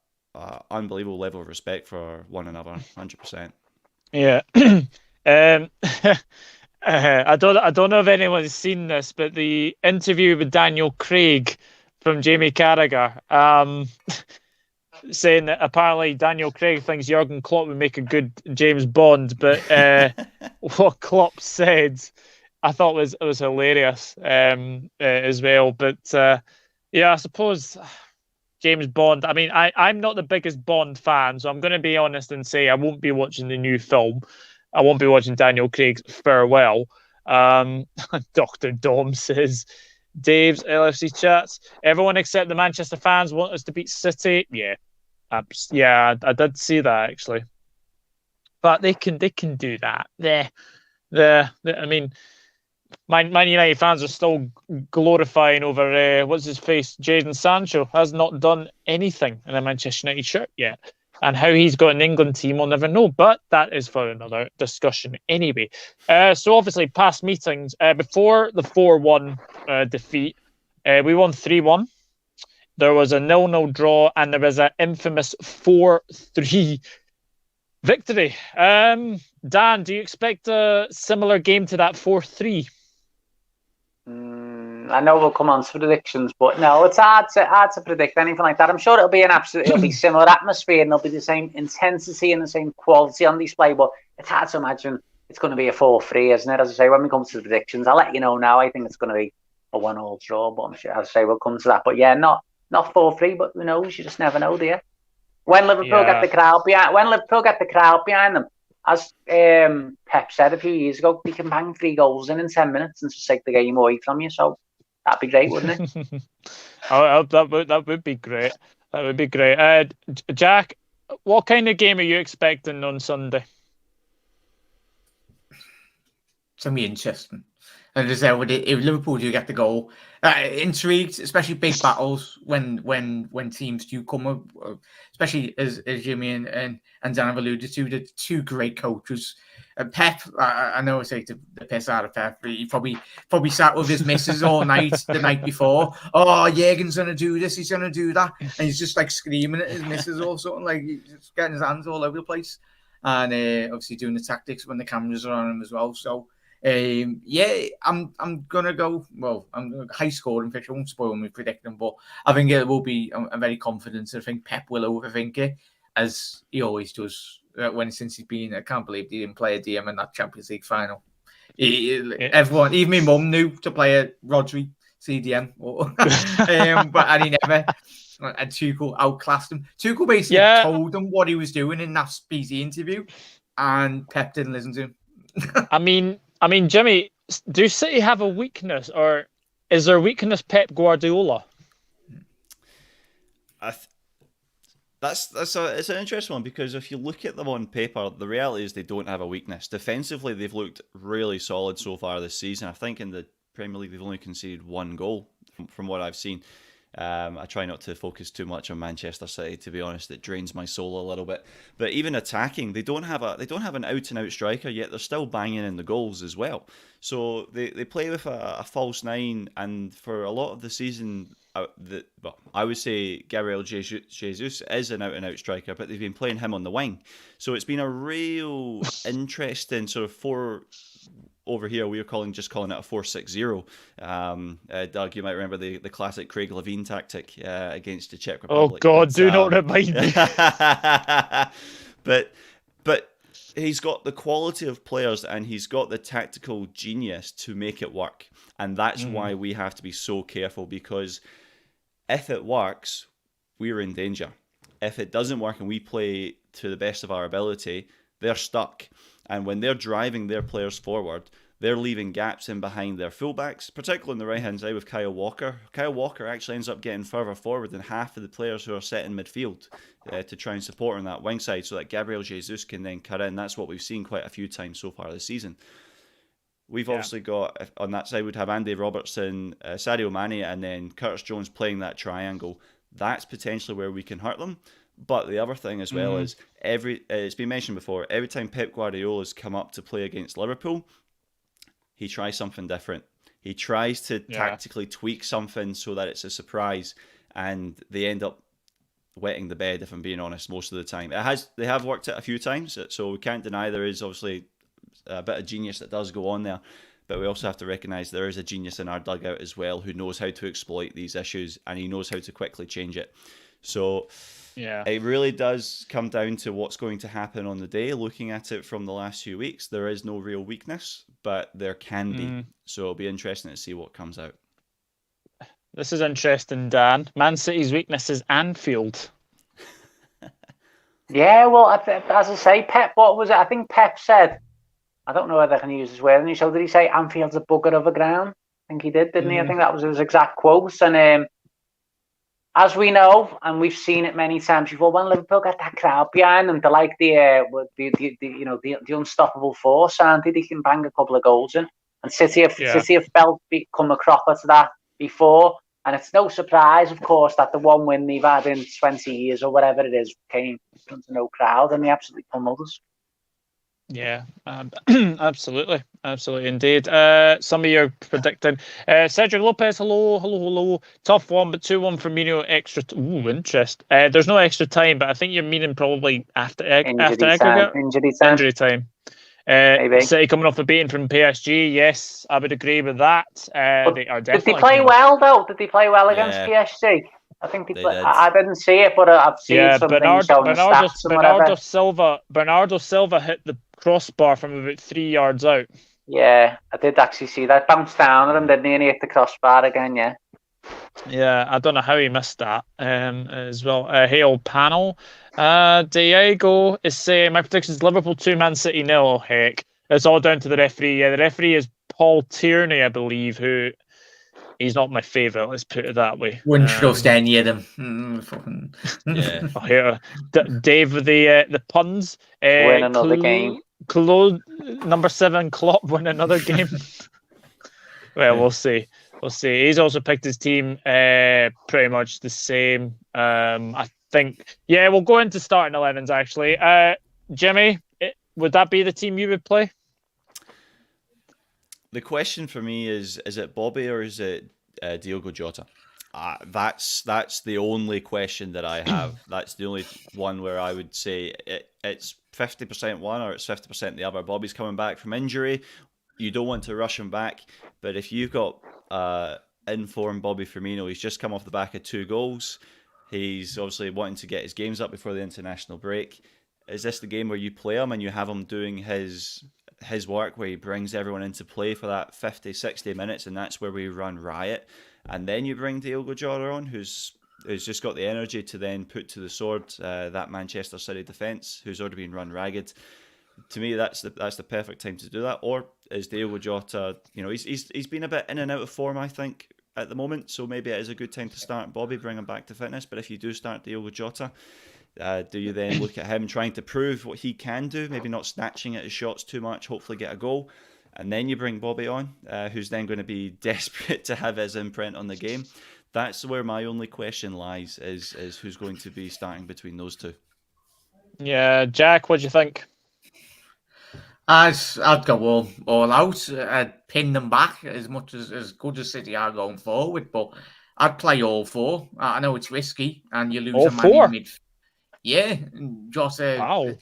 unbelievable level of respect for one another, 100%. Yeah. I don't know if anyone's seen this, but the interview with Daniel Craig from Jamie Carragher, saying that apparently Daniel Craig thinks Jurgen Klopp would make a good James Bond, but what Klopp said, I thought was hilarious as well. But I suppose James Bond. I mean, I'm not the biggest Bond fan, so I'm going to be honest and say I won't be watching the new film. I won't be watching Daniel Craig's Farewell. Dr. Dom says, Dave's LFC chats. Everyone except the Manchester fans want us to beat City. Yeah, I did see that actually. But they can do that. I mean, Man United fans are still glorifying over what's his face, Jadon Sancho has not done anything in a Manchester United shirt yet. And how he's got an England team, we'll never know. But that is for another discussion anyway. So obviously, past meetings, before the 4-1 defeat, we won 3-1. There was a 0-0 draw, and there was an infamous 4-3 victory. Dan, do you expect a similar game to that 4-3? I know we'll come on to predictions, but no, it's hard to predict anything like that. I'm sure it'll be similar atmosphere, and there'll be the same intensity and the same quality on display, but it's hard to imagine it's going to be a 4-3, isn't it? As I say, when we come to the predictions, I'll let you know now. I think it's going to be a 1-1 draw, but I'm sure, as I say, we'll come to that. But yeah, not 4-3, but who knows? You just never know, do you? When Liverpool get the crowd behind them, as Pep said a few years ago, they can bang 3 goals in 10 minutes and just take the game away from you. So that'd be great, wouldn't it? That would be great. That would be great. Jack, what kind of game are you expecting on Sunday? It's going to be interesting. And as I said, if Liverpool do get the goal, intrigued, especially big battles when teams do come up, especially as Jimmy and Dan have alluded to, the 2 great coaches. Pep, I know I take the piss out of Pep, but he probably sat with his missus all night the night before. Oh, Jurgen's going to do this, he's going to do that. And he's just like screaming at his missus or something, like he's just getting his hands all over the place. And obviously doing the tactics when the cameras are on him as well. So, I'm gonna go. Well, I'm high scoring fixture. I won't spoil me predicting, but I think it will be. I'm very confident. I think Pep will overthink it, as he always does. Since he's been, I can't believe he didn't play a DM in that Champions League final. Everyone, even my mum, knew to play a Rodri CDM, but he never. And Tuchel outclassed him. Tuchel basically told him what he was doing in that speedy interview, and Pep didn't listen to him. I mean, Jimmy, do City have a weakness, or is their weakness Pep Guardiola? It's an interesting one, because if you look at them on paper, the reality is they don't have a weakness. Defensively, they've looked really solid so far this season. I think in the Premier League, they've only conceded 1 goal from what I've seen. I try not to focus too much on Manchester City, to be honest. It drains my soul a little bit. But even attacking, they don't have an out-and-out striker, yet they're still banging in the goals as well. So they play with a false 9, and for a lot of the season, I would say Gabriel Jesus is an out-and-out striker, but they've been playing him on the wing. So it's been a real interesting sort of 4. Over here, we are just calling it a 4-6-0. Doug, you might remember the classic Craig Levein tactic against the Czech Republic. Oh God, do not remind me. But he's got the quality of players, and he's got the tactical genius to make it work. And that's why we have to be so careful, because if it works, we're in danger. if it doesn't work and we play to the best of our ability, they're stuck. And when they're driving their players forward, they're leaving gaps in behind their fullbacks, particularly on the right-hand side with Kyle Walker. Kyle Walker actually ends up getting further forward than half of the players who are set in midfield to try and support on that wing side so that Gabriel Jesus can then cut in. That's what we've seen quite a few times so far this season. We've obviously got, on that side, we'd have Andy Robertson, Sadio Mane, and then Curtis Jones playing that triangle. That's potentially where we can hurt them. But the other thing as well is, it's been mentioned before, every time Pep Guardiola's come up to play against Liverpool, he tries something different. He tries to tactically tweak something so that it's a surprise, and they end up wetting the bed, if I'm being honest, most of the time. They have worked it a few times, so we can't deny there is obviously a bit of genius that does go on there, but we also have to recognise there is a genius in our dugout as well who knows how to exploit these issues, and he knows how to quickly change it. So it really does come down to what's going to happen on the day. Looking at it from the last few weeks, there is no real weakness, but there can be. So it'll be interesting to see what comes out. This is interesting, Dan. Man City's weakness is Anfield. Yeah, well, as I say, Pep, what was it? I think Pep said, I don't know whether I can use his word, so did he say Anfield's a bugger of a ground? I think he did, didn't he? I think that was his exact quote. And as we know, and we've seen it many times before, when Liverpool get that crowd behind them, they're like the unstoppable force, aren't they? They can bang a couple of goals in. And City have come a cropper to that before. And it's no surprise, of course, that the one win they've had in 20 years or whatever it is came from no crowd, and they absolutely pummeled us. Yeah, absolutely indeed. Some of you are predicting. Cedric Lopez, hello. Tough one, but 2-1 Firmino. Extra. Interest. There's no extra time, but I think you're meaning probably after aggregate. Injury time. City coming off a beating from PSG. Yes, I would agree with that. They are definitely. Did they play well though? Did they play well against PSG? I think they I didn't see it, but I've seen some things showing the stats and whatever. Bernardo Silva hit the crossbar from about 3 yards out. Yeah, I did actually see that. Bounced down at him, didn't he? And he hit the crossbar again, yeah. Yeah, I don't know how he missed that as well. Hey, old panel. Diego is saying, my prediction is Liverpool 2, Man City 0. Oh, heck. It's all down to the referee. Yeah, the referee is Paul Tierney, I believe, who... He's not my favourite, let's put it that way. Wouldn't trust any of them. Yeah. Oh, here. Dave with the puns. Win another game. Number 7, Klopp win another game. Well, we'll see. He's also picked his team pretty much the same. I think. Yeah, we'll go into starting 11s, actually. Jimmy, would that be the team you would play? The question for me is it Bobby or is it Diogo Jota? That's the only question that I have. That's the only one where I would say it's 50% one or it's 50% the other. Bobby's coming back from injury. You don't want to rush him back. But if you've got in-form Bobby Firmino, he's just come off the back of 2 goals. He's obviously wanting to get his games up before the international break. Is this the game where you play him and you have him doing his work where he brings everyone into play for that 50, 60 minutes, and that's where we run riot? And then you bring Diogo Jota on, who's just got the energy to then put to the sword that Manchester City defence, who's already been run ragged. To me, that's the perfect time to do that. Or is Diogo Jota, he's been a bit in and out of form, I think, at the moment, so maybe it is a good time to start Bobby, bring him back to fitness. But if you do start Diogo Jota, do you then look at him trying to prove what he can do, maybe not snatching at his shots too much, hopefully get a goal, and then you bring Bobby on, who's then going to be desperate to have his imprint on the game? That's where my only question lies, is who's going to be starting between those two. Yeah, Jack, what do you think? I'd go all out. I'd pin them back as much as good as City are going forward, but I'd play all 4. I know it's risky, and you lose all a man 4? in midfield. Yeah, Jota. Wow.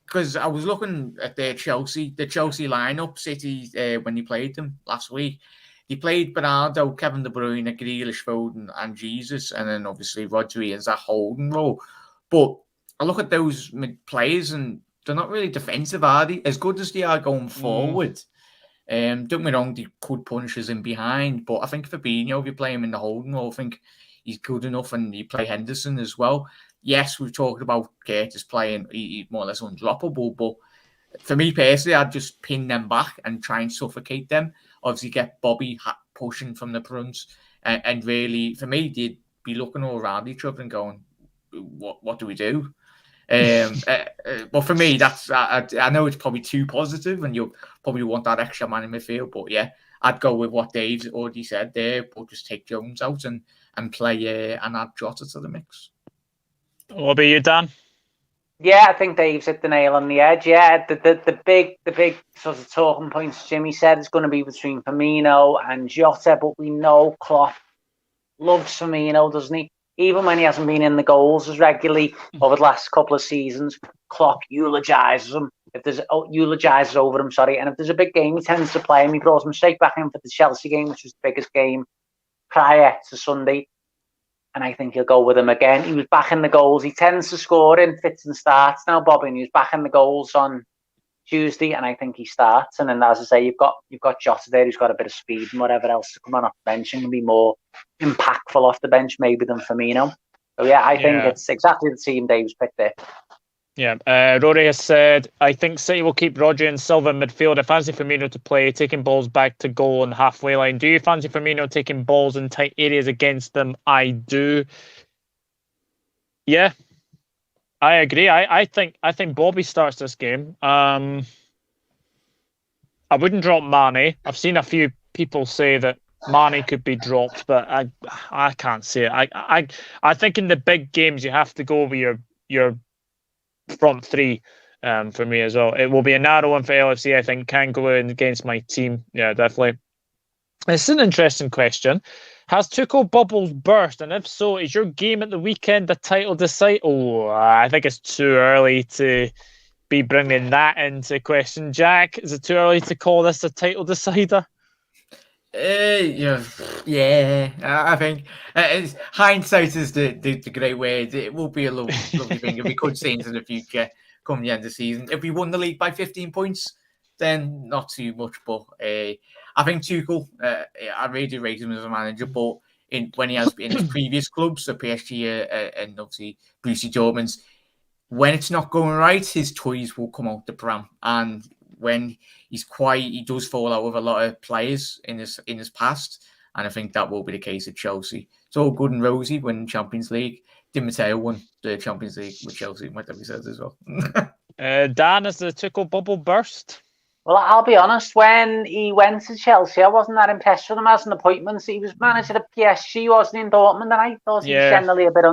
Because I was looking at the Chelsea lineup, City, when he played them last week. He played Bernardo, Kevin De Bruyne, Grealish, Foden, and Jesus, and then obviously Rodri as that holding role. But I look at those players, and they're not really defensive, are they? As good as they are going forward. Don't get me wrong, they could punish us in behind, but I think Fabinho, if you play him in the holding role, I think he's good enough, and you play Henderson as well. Yes, we've talked about Curtis playing, he's more or less undroppable, but for me personally, I'd just pin them back and try and suffocate them. Obviously, get Bobby pushing from the front, and really, for me, they'd be looking all around each other and going, "What do we do?" But for me, that's I know it's probably too positive, and you probably want that extra man in midfield. But yeah, I'd go with what Dave's already said there, but just take Jones out and play and add Jota to the mix. What about you, Dan? Yeah, I think Dave's hit the nail on the head. Yeah, the big sort of talking points Jimmy said is going to be between Firmino and Jota, but we know Klopp loves Firmino, doesn't he? Even when he hasn't been in the goals as regularly over the last couple of seasons, Klopp eulogises him. Eulogises over him, and if there's a big game, he tends to play him. He throws him straight back in for the Chelsea game, which was the biggest game prior to Sunday. And I think he'll go with him again. He was back in the goals. He tends to score in fits and starts now, Bobby. And he was back in the goals on Tuesday, and I think he starts. And then, as I say, you've got Jota there, who's got a bit of speed and whatever else to come on off the bench and can be more impactful off the bench maybe than Firmino. So yeah, I think it's exactly the team Dave's picked there. Yeah, Rory has said, I think City will keep Rodri and Silva in midfield. I fancy Firmino to play, taking balls back to goal on the halfway line. Do you fancy Firmino taking balls in tight areas against them? I do. Yeah, I agree. I think Bobby starts this game. I wouldn't drop Mane. I've seen a few people say that Mane could be dropped, but I can't see it. I think in the big games you have to go with your front three for me as well. It will be a narrow one for LFC, I think. Can go in against my team. Yeah, definitely. It's an interesting question. Has Tuchel bubbles burst? And if so, is your game at the weekend the title decide? Oh, I think it's too early to be bringing that into question. Jack, is it too early to call this a title decider? Yeah. I think hindsight is the great word. It will be a lovely thing if we could see into the future come the end of the season. If we won the league by 15 points, then not too much. But I think Tuchel, I really rate him as a manager, but when he has been in his previous clubs, so PSG and obviously Borussia Dortmund, when it's not going right, his toys will come out the pram. And when he's quiet, he does fall out with a lot of players in his past, and I think that will be the case at Chelsea. It's all good and rosy when Champions League. Di Matteo won the Champions League with Chelsea, might have said as well. Dan, has the Tuchel bubble burst? Well, I'll be honest, when he went to Chelsea, I wasn't that impressed with him as an appointment. He was manager at PSG, wasn't in Dortmund, and I thought he was generally a bit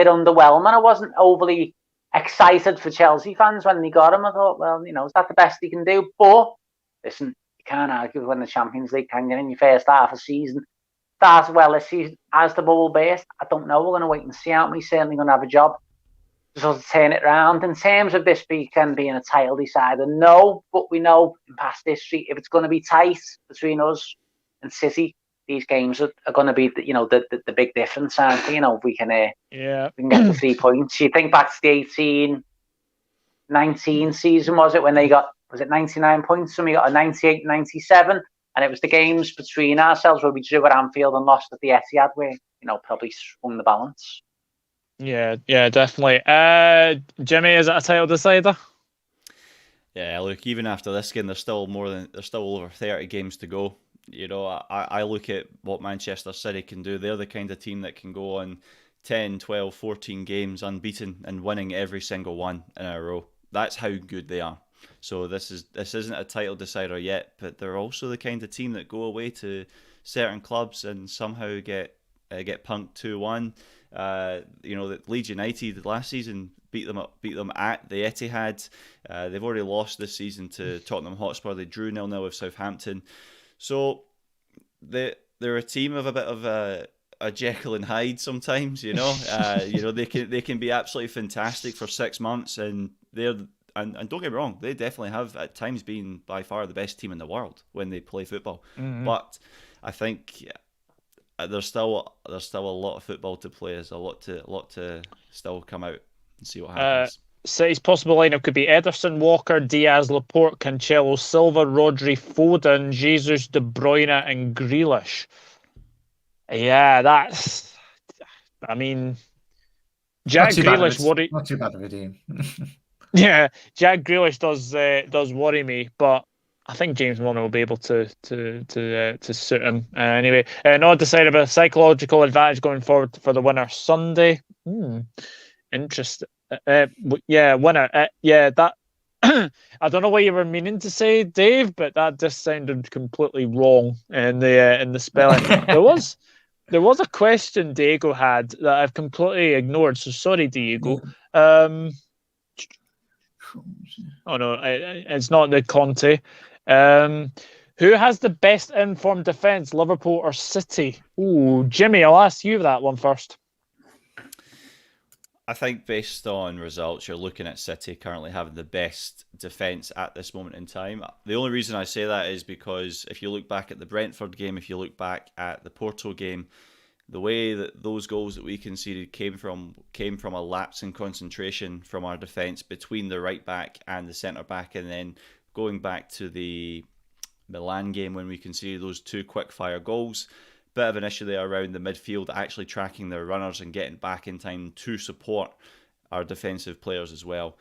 underwhelming. I wasn't overly excited for Chelsea fans when they got him. I thought, well, is that the best he can do? But listen, you can't argue when the Champions League can get in your first half of season. Starts well this season. As the bubble burst, I don't know. We're going to wait and see, aren't we? Certainly going to have a job to sort of turn it round. In terms of this weekend being a title decider, no, but we know in past history, if it's going to be tight between us and City, these games are going to be, the big difference, aren't they? If we can get the 3 points. You think back to the 18-19 season, was it 99 points, and we got a 98-97, and it was the games between ourselves where we drew at Anfield and lost at the Etihad where, probably swung the balance. Yeah, definitely. Jimmy, is it a title decider? Yeah, look, even after this game, there's still over 30 games to go. I look at what Manchester City can do. They're the kind of team that can go on 10, 12, 14 games unbeaten and winning every single one in a row. That's how good they are. So this isn't a title decider yet, but they're also the kind of team that go away to certain clubs and somehow get punked 2-1. The Leeds United last season beat them at the Etihad. They've already lost this season to Tottenham Hotspur. They drew 0-0 with Southampton. So they're a team of a bit of a Jekyll and Hyde sometimes. They can be absolutely fantastic for 6 months, and and don't get me wrong, they definitely have at times been by far the best team in the world when they play football. Mm-hmm. But I think there's still a lot of football to play. There's a lot to still come out and see what happens. City's possible lineup could be Ederson, Walker, Diaz, Laporte, Cancelo, Silva, Rodri, Foden, Jesus, De Bruyne, and Grealish. Yeah, I mean, Jack Grealish worry. Not too bad of a team. Yeah, Jack Grealish does worry me, but I think James Milner will be able to suit him. Anyway, not decided about psychological advantage going forward for the winner Sunday. Interesting. Winner. That. I don't know what you were meaning to say, Dave, but that just sounded completely wrong in the spelling. There was a question Diego had that I've completely ignored. So sorry, Diego. Oh no, it's not the Conte. Who has the best informed defence, Liverpool or City? Ooh, Jimmy, I'll ask you that one first. I think based on results, you're looking at City currently having the best defence at this moment in time. The only reason I say that is because if you look back at the Brentford game, if you look back at the Porto game, the way that those goals that we conceded came from a lapse in concentration from our defence between the right back and the centre back, and then going back to the Milan game when we conceded those 2 quick fire goals. Bit of an issue there around the midfield actually tracking their runners and getting back in time to support our defensive players as well.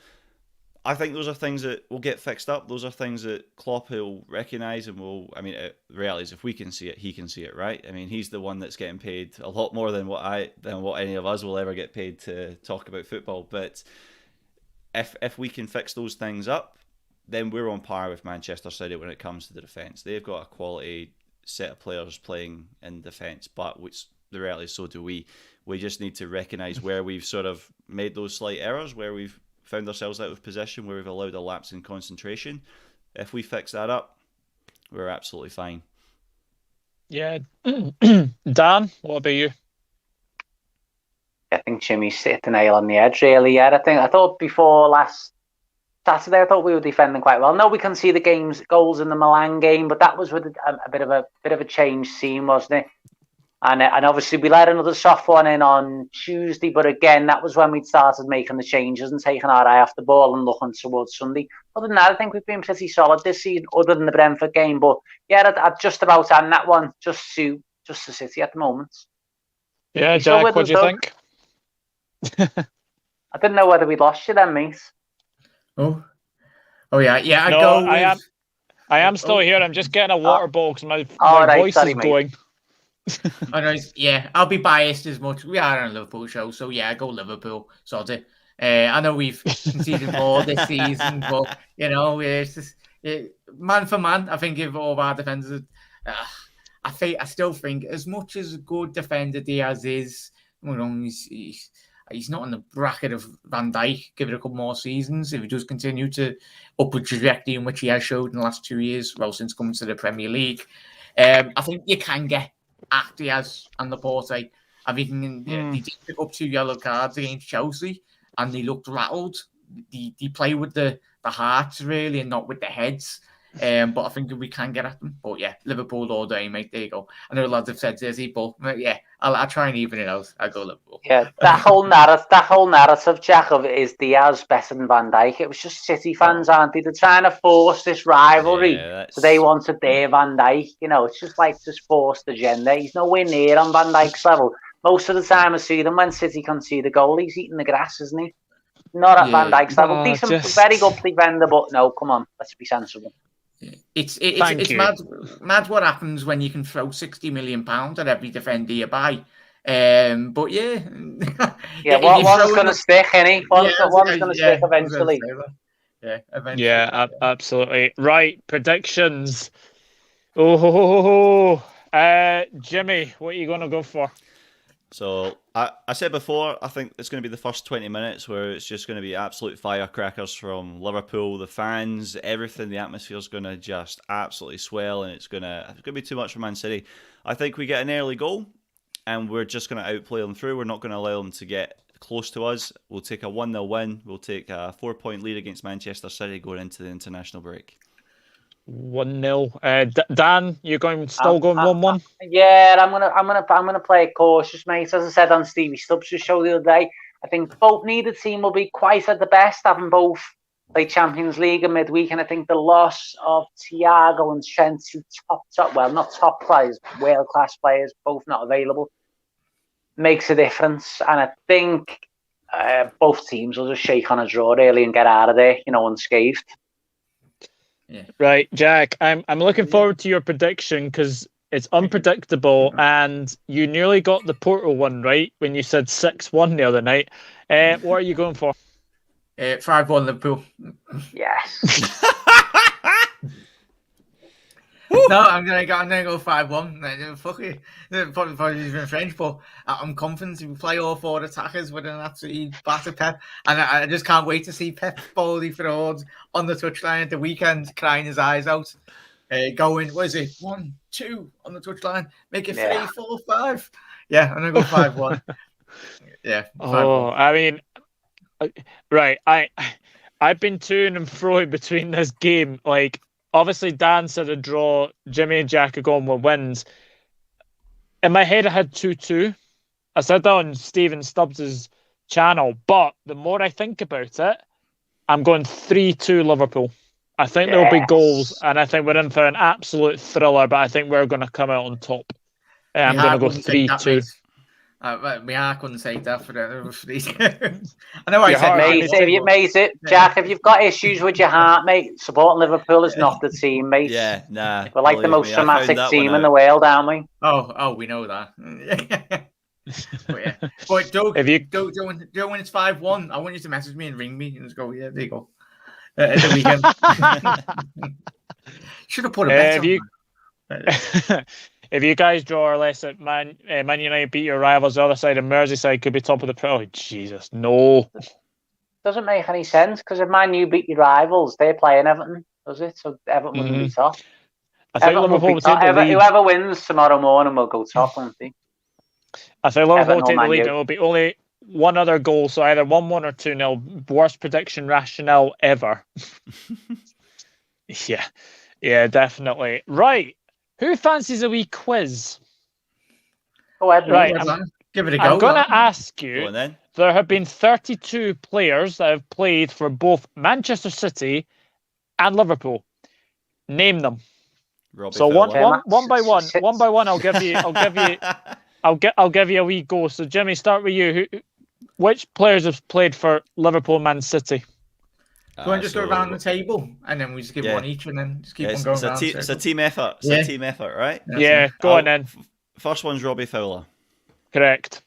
I think those are things that will get fixed up. Those are things that Klopp will recognise and will. I mean, the reality is if we can see it, he can see it, right? I mean, he's the one that's getting paid a lot more than what any of us will ever get paid to talk about football. But if we can fix those things up, then we're on par with Manchester City when it comes to the defence. They've got a quality set of players playing in defence, but which the reality is so do we. We just need to recognise where we've sort of made those slight errors, where we've found ourselves out of possession, where we've allowed a lapse in concentration. If we fix that up, we're absolutely fine. Yeah. Dan, what about you? I think Jimmy's hit the nail on the edge, really. Yeah, I thought before last Saturday, I thought we were defending quite well. No, we can see the goals in the Milan game, but that was with a bit of a change scene, wasn't it? And obviously we let another soft one in on Tuesday, but again, that was when we'd started making the changes and taking our eye off the ball and looking towards Sunday. Other than that, I think we've been pretty solid this season, other than the Brentford game. But yeah, I'd just about end that one just to City at the moment. Yeah, Jack, what do you think? I didn't know whether we'd lost you then, mate. Oh yeah. I am still here. I'm just getting a water bottle because my voice is going. Yeah, I'll be biased as much. We are on a Liverpool show, so yeah, go Liverpool. Sort of. I know we've conceded more this season, but it's just man for man. I think if all of our defenders, I still think as much as a good defender Diaz is, he's not in the bracket of Van Dijk. Give it a couple more seasons. If he does continue to upward trajectory in which he has showed in the last 2 years, well, since coming to the Premier League, I think you can get at Diaz and Laporte. I think they did pick up 2 yellow cards against Chelsea, and they looked rattled. They play with the hearts really, and not with the heads. But I think we can get at them. But yeah, Liverpool all day, mate. There you go. I know lads have said City, but yeah, I'll try and even it out. I'll go Liverpool. Yeah, that whole narrative, Jack, of is Diaz better than Van Dijk? It was just City fans, aren't they? They're trying to force this rivalry, so they wanted their Van Dijk. It's just forced agenda. He's nowhere near on Van Dijk's level. Most of the time I see them when City concede a goal, he's eating the grass, isn't he? Not at Van Dijk's level. Decent, very good defender, but no, come on, let's be sensible. It's mad what happens when you can throw £60 million at every defender you buy. But yeah, one's going to stick, innit? One's going to stick eventually. Yeah, eventually. Yeah, absolutely. Right, predictions. Jimmy, what are you going to go for? So I said before, I think it's going to be the first 20 minutes where it's just going to be absolute firecrackers from Liverpool, the fans, everything. The atmosphere is going to just absolutely swell, and it's going to be too much for Man City. I think we get an early goal, and we're just going to outplay them through. We're not going to allow them to get close to us. We'll take a 1-0 win. We'll take a 4-point lead against Manchester City going into the international break. 1-0. Dan, you're still going 1-1? Yeah, I'm gonna play it cautious, mate. As I said on Stevie Stubbs' show the other day, I think both neither team will be quite at the best, having both played Champions League in midweek, and I think the loss of Thiago and Trent, two not top players, world class players, both not available. makes a difference. And I think both teams will just shake on a draw really and get out of there, unscathed. Yeah. Right, Jack, I'm looking forward to your prediction because it's unpredictable, and you nearly got the Porto one right when you said 6-1 the other night. What are you going for? 5-1 Liverpool. Yes. No, I'm gonna go 5-1. Fuck it. Probably even French, but I'm confident if we play all 4 attackers with an absolutely batter Pep, and I just can't wait to see Pep Bowley forwards on the touchline at the weekend, crying his eyes out, going, what is it, 1, 2 on the touchline, make it 3, 4, 5. Yeah, I'm gonna go 5-1. Yeah. 5-1. Oh, I mean, right. I've been to and fro between this game, like. Obviously, Dan said a draw. Jimmy and Jack are going with wins. In my head, I had 2-2. I said that on Stephen Stubbs' channel. But the more I think about it, I'm going 3-2 Liverpool. I think there'll be goals, and I think we're in for an absolute thriller, but I think we're going to come out on top. I'm going to go 3-2. I couldn't say that for these. I know I said mate, Jack, if you've got issues with your heart, mate, supporting Liverpool is not the team, mate. Yeah, nah. We're like the most dramatic team in the world, aren't we? Oh, we know that. But Doug, when it's 5-1, I want you to message me and ring me and just go, yeah, there you go. At the weekend. Should have put a bet on. If you guys draw or less at Man United beat your rivals the other side of Merseyside, could be top of the... Oh, Jesus, no. Doesn't make any sense, because if Man U beat your rivals, they're playing Everton, does it? So Everton wouldn't be top. I think Liverpool will take the lead. Whoever wins tomorrow morning will go top, won't they? I think Liverpool will take the lead, and it will be only one other goal, so either 1-1 or 2-0. Worst prediction rationale ever. Yeah, definitely. Right. Who fancies a wee quiz? Right, give it a go. I'm going to ask you, there have been 32 players that have played for both Manchester City and Liverpool. Name them. Robbie so Fowler. one by one, I'll give you a wee go. So Jimmy, start with you. Which players have played for Liverpool, Man City? Go and just go around the table, and then we just give one each, and then just keep on going around. It's a team effort. It's a team effort, right? Yeah, go on then. First one's Robbie Fowler. Correct.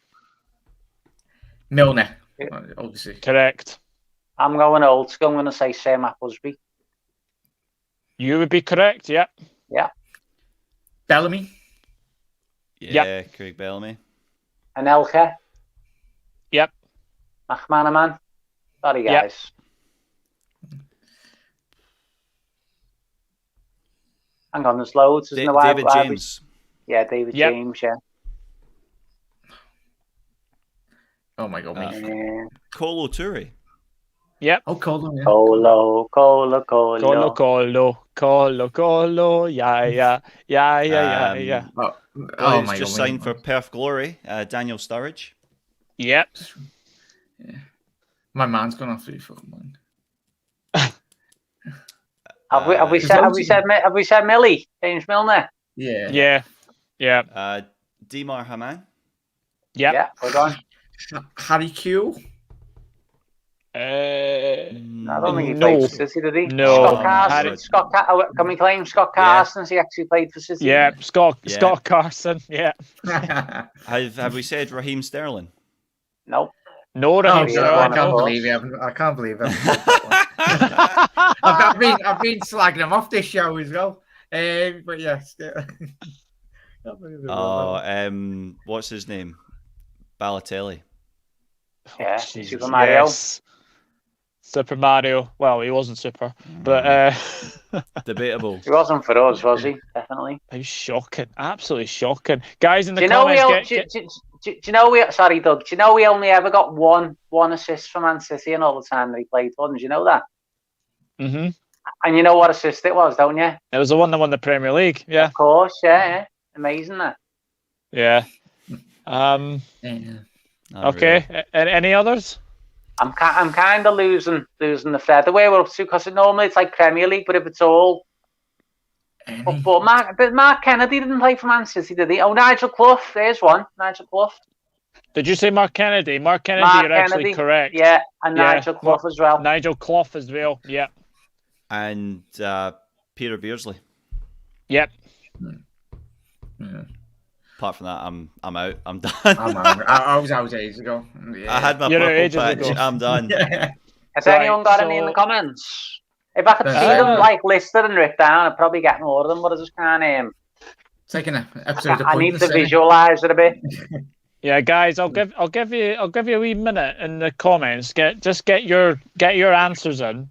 Milner, obviously. Correct. I'm going old school. I'm going to say Sam Applesby. You would be correct, yeah. Yeah. Bellamy. Yeah, Craig Bellamy. Anelka. Yep. McManaman. Sorry, guys. Yep. Hang on, there's loads. David James. Yeah, David James, yeah. Oh my God, mate. Kolo Toure. Yep. Oh, Kolo, yeah. Kolo. Yeah. Oh my God. Just signed for Perth Glory, Daniel Sturridge. Yep. Yeah. My man's gone off the fucking mind. Have we said Millie? James Milner? Yeah. Dimar Haman? Yeah, hold on. Harry Q? I don't think he played for City, did he? No. Scott Carson. Can we claim Scott Carson? He actually played for City. Yeah, Scott Carson. Yeah. Have we said Raheem Sterling? Nope. No, Raheem Sterling. I can't believe it. I've been slagging him off this show as well. But yes. What's his name? Balotelli. Yeah, Super Mario. Yes. Super Mario. Well, he wasn't super, but debatable. He wasn't for us, was he? Definitely. It was shocking, absolutely shocking. Guys in the comments. Do you know sorry, Doug. Do you know we only ever got one assist from Man City in all the time that he played for? Did you know that? Mm-hmm. And you know what assist it was, don't you? It was the one that won the Premier League. Yeah. Of course, yeah. Amazing that. Yeah. Okay. Really. Any others? I'm kind of losing the thread the way we're up to, because normally it's like Premier League, but if it's all. But Mark Kennedy didn't play for Man City, did he? Oh, Nigel Clough. There's one. Nigel Clough. Did you say Mark Kennedy? Mark Kennedy, you're actually correct. Yeah, and Nigel Clough as well. Nigel Clough as well, yeah. And Peter Beardsley. Yep. Yeah. Apart from that, I'm out. I'm done. I'm out. I was out ages ago. Yeah. I had my purple patch. I'm done. Has anyone got any in the comments? If I could see them like listed and written down, I'd probably get more of them, but I just can't. Taking an episode. I need to visualize it a bit. Yeah, guys, I'll give you a wee minute in the comments. Get your answers in,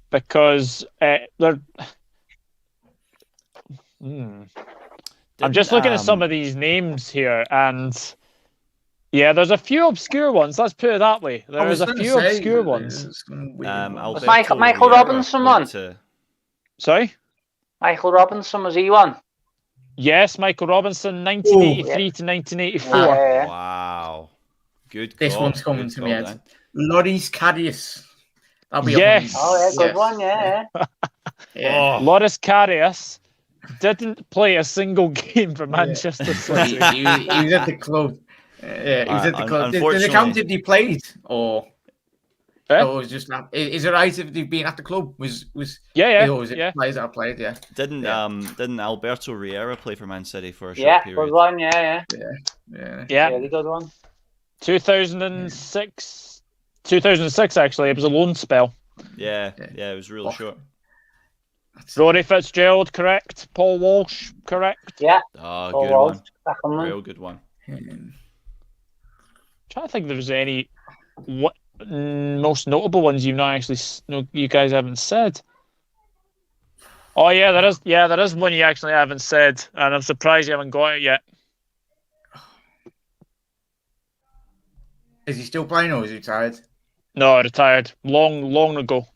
because they're. I'm just looking at some of these names here, and yeah, there's a few obscure ones. Let's put it that way. There's a few obscure ones. Michael Robinson one. Sorry? Michael Robinson, was he one? Yes, Michael Robinson, 1983 to 1984. Wow. Good. This one's coming to me head. Loris Karius. That'll be good one, yeah. Loris Karius didn't play a single game for Manchester City. He was at the club. Yeah, he was at the club. Does it count if he played, or was just not? Is it right if they've been at the club? Was players that have played? Yeah. Didn't Alberto Riera play for Man City for a short period? Good one. Yeah. Really good one. 2006 actually. It was a loan spell. Yeah, it was really short. Rory Fitzgerald, correct. Paul Walsh, correct. Yeah. Oh, Paul good Walsh, one. Real good one. I'm trying to think if there was any most notable ones you guys haven't said. Oh yeah, there is. Yeah, there is one you actually haven't said, and I'm surprised you haven't got it yet. Is he still playing or is he retired? No, retired. Long ago.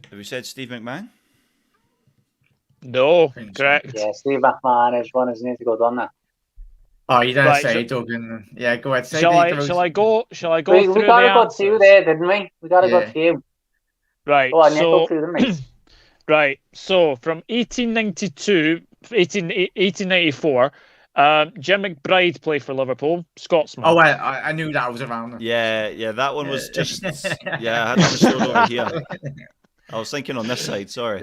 Have you said Steve McMahon? No, correct. Yeah, Steve McMahon is one, isn't he? To go down there. Oh, you don't say Duggan. Yeah, go ahead. Shall I go? We got a good few there, didn't we? We got a good few. Right. Go on, go through them, mate. Right. So from 1894, Jim McBride played for Liverpool, Scotsman. Oh, well, I knew that was around. Yeah, that one was just. I had one stored over here. I was thinking on this side, sorry.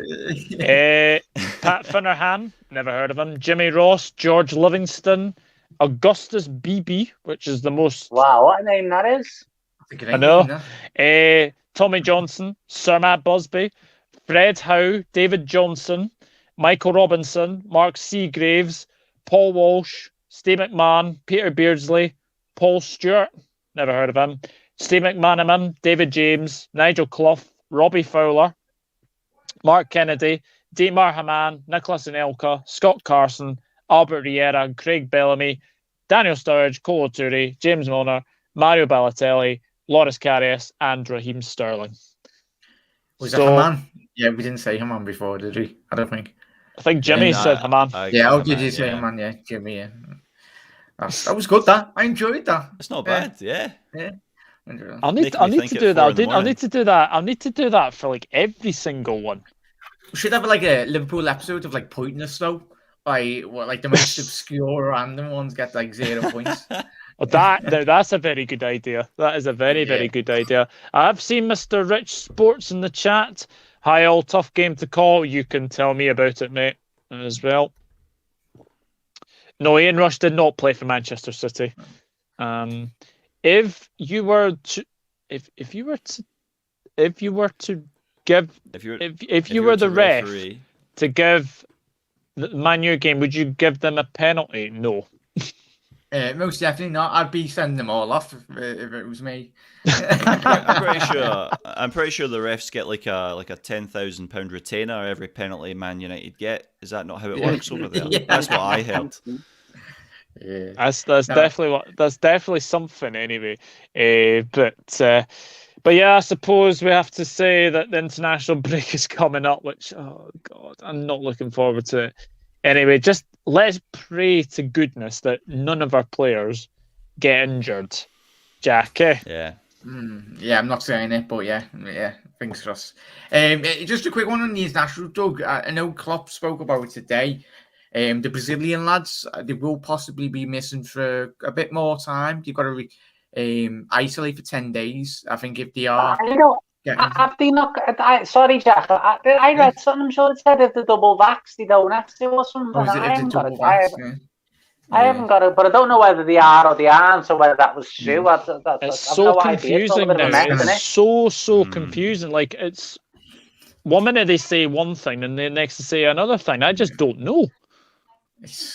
Pat Finnerhan, never heard of him. Jimmy Ross, George Livingston, Augustus Beebe, which is the most... Wow, what a name that is. I know. Tommy Johnson, Sir Matt Busby, Fred Howe, David Johnson, Michael Robinson, Mark Seagraves, Paul Walsh, Steve McMahon, Peter Beardsley, Paul Stewart, never heard of him, Steve McManaman, David James, Nigel Clough, Robbie Fowler, Mark Kennedy, Dietmar Hamann, Nicholas Anelka, Scott Carson, Albert Riera, Craig Bellamy, Daniel Sturridge, Kolo Toure, James Milner, Mario Balotelli, Loris Karius, and Raheem Sterling. Was that Hamann? Yeah, we didn't say Hamann before, did we? I don't think. I think Jimmy said Hamann. Did you say Hamann? Yeah, Jimmy. Yeah. That was good. I enjoyed that. It's not bad. Yeah. I need to do that. I need to do that. I need to do that for like every single one. We should have like a Liverpool episode of like pointless though. Like the most obscure random ones get like 0 points. Well, that's a very good idea. That is a very good idea. I've seen Mr. Rich Sports in the chat. Hi all, tough game to call. You can tell me about it, mate, as well. No, Ian Rush did not play for Manchester City. If you were to give the Man U game, would you give them a penalty? No. Most definitely not. I'd be sending them all off if it was me. I'm pretty sure the refs get like a £10,000 retainer every penalty Man United get. Is that not how it works over there? Yeah. That's what I heard. Yeah. That's definitely something anyway. But yeah, I suppose we have to say that the international break is coming up, which I'm not looking forward to it. Anyway, just let's pray to goodness that none of our players get injured. Jack, Yeah. Yeah, I'm not saying it, but yeah. Fingers crossed. Just a quick one on the international, Doug. I know Klopp spoke about it today. The Brazilian lads, they will possibly be missing for a bit more time. You've got to isolate for 10 days. I think if they are... Have they not... sorry, Jack. I read something, I'm sure it said if the double vax, they don't have to or something. I haven't got it, but I don't know whether they are or they aren't, or whether that was true. It's so confusing now. It's so confusing. Like, it's... One minute they say one thing, and the next they say another thing. I just don't know.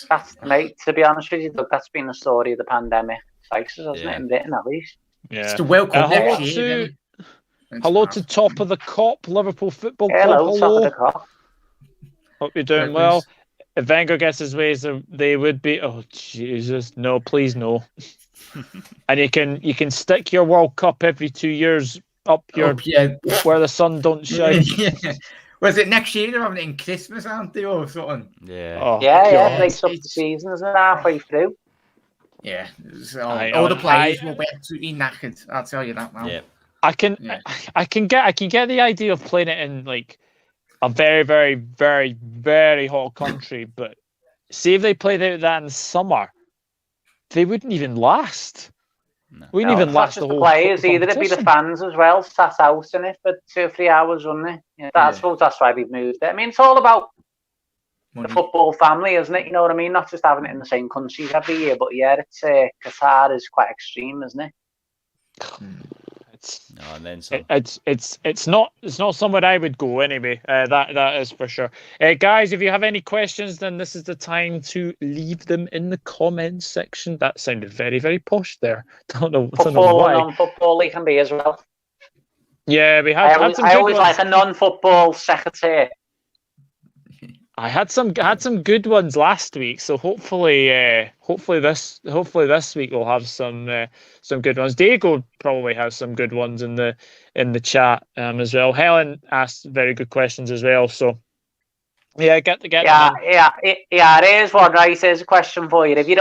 That's, mate, to be honest with you, look, that's been the story of the pandemic crisis, hasn't it, in Britain at least? Yeah. It's the World Cup hello to Top of the Kop, Liverpool Football Club. Hello, Top of the Kop. Hope you're doing well. If Wenger gets his ways, they would be... Oh, Jesus. No, please, no. And you can stick your World Cup every 2 years up your... where the sun don't shine. Was it next year? They're having it in Christmas, aren't they, or something? Yeah. Oh, yeah, breaks up the season, isn't it, halfway through? Yeah. So all the players will be absolutely knackered. I'll tell you that now. Yeah. I can get the idea of playing it in like a very, very, very, very hot country, but see if they played that in the summer, they wouldn't even last. No. We wouldn't even last the whole players either. It'd be the fans as well, sat out in it for 2 or 3 hours, wouldn't it? Yeah, I suppose that's why they've moved it. I mean, it's all about the football family, isn't it? You know what I mean? Not just having it in the same countries every year, but yeah, it's Qatar is quite extreme, isn't it? It's not somewhere I would go anyway. That is for sure. Guys, if you have any questions, then this is the time to leave them in the comments section. That sounded very, very posh there. Don't know why. Non-football they can be as well. Yeah, we had some. I always like a non-football secretary. I had some good ones last week, so hopefully this week we'll have some good ones. Diego probably has some good ones in the chat as well. Helen asked very good questions as well. So yeah, get them in. It is one, right? Here's a question for you. If you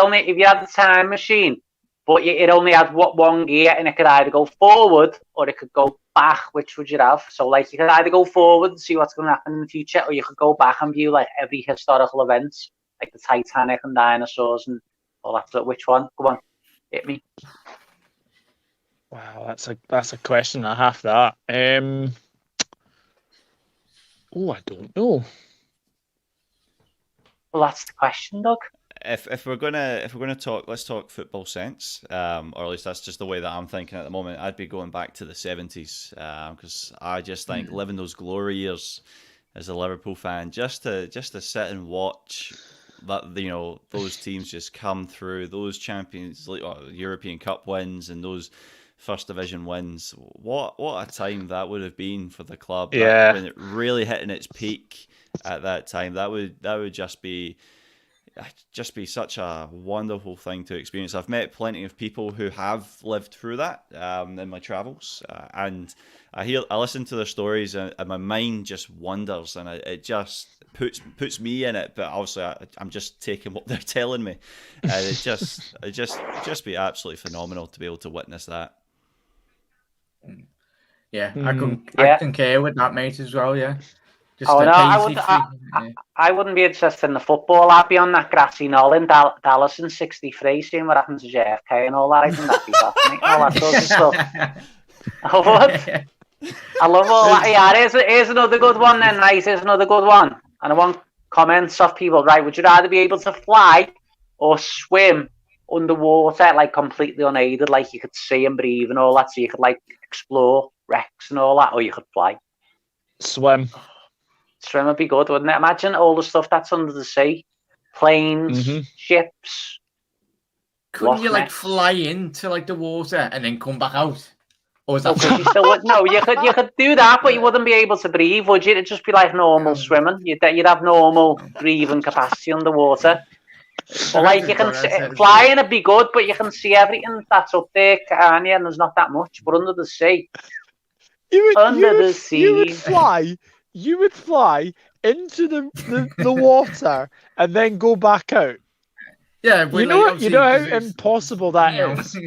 had the time machine, but it only had one gear, and it could either go forward or it could go back, which would you have? So like you could either go forward and see what's going to happen in the future, or you could go back and view like every historical event, like the Titanic and dinosaurs and all that stuff. Which one? Go on, hit me. Wow, that's a question. I have that. I don't know. Well, that's the question, Doug. If we're gonna talk, let's talk football sense, or at least that's just the way that I'm thinking at the moment. I'd be going back to the 70s because I just think living those glory years as a Liverpool fan, just to sit and watch that, you know, those teams just come through, those Champions League, European Cup wins, and those First Division wins. What a time that would have been for the club. Yeah, when it really hitting its peak at that time, that would just be such a wonderful thing to experience. I've met plenty of people who have lived through that in my travels, and I listen to their stories, and my mind just wanders, and it just puts me in it. But obviously, I'm just taking what they're telling me, and it just be absolutely phenomenal to be able to witness that. Yeah, I concur with that, mate, as well. Yeah. I wouldn't be interested in the football. I'd be on that grassy knoll in Dallas in '63, seeing what happens to JFK and all that. I think that'd be fascinating. All that sort of stuff. I would. I love all that. Yeah, here's another good one then, right? Here's another good one. And I want comments off people, right? Would you rather be able to fly or swim underwater, like completely unaided, like you could see and breathe and all that, so you could like explore wrecks and all that, or you could fly? Swim. Swim would be good, wouldn't it? Imagine all the stuff that's under the sea. Planes, ships. Couldn't you like fly into like the water and then come back out? Or is that you could do that, but you wouldn't be able to breathe, would you? It'd just be like normal swimming. You'd have normal breathing capacity underwater. But like you can flying would be good, but you can see everything that's up there, can't you? And there's not that much. But under the sea. You would fly into the water and then go back out. Yeah, but you know how impossible that is.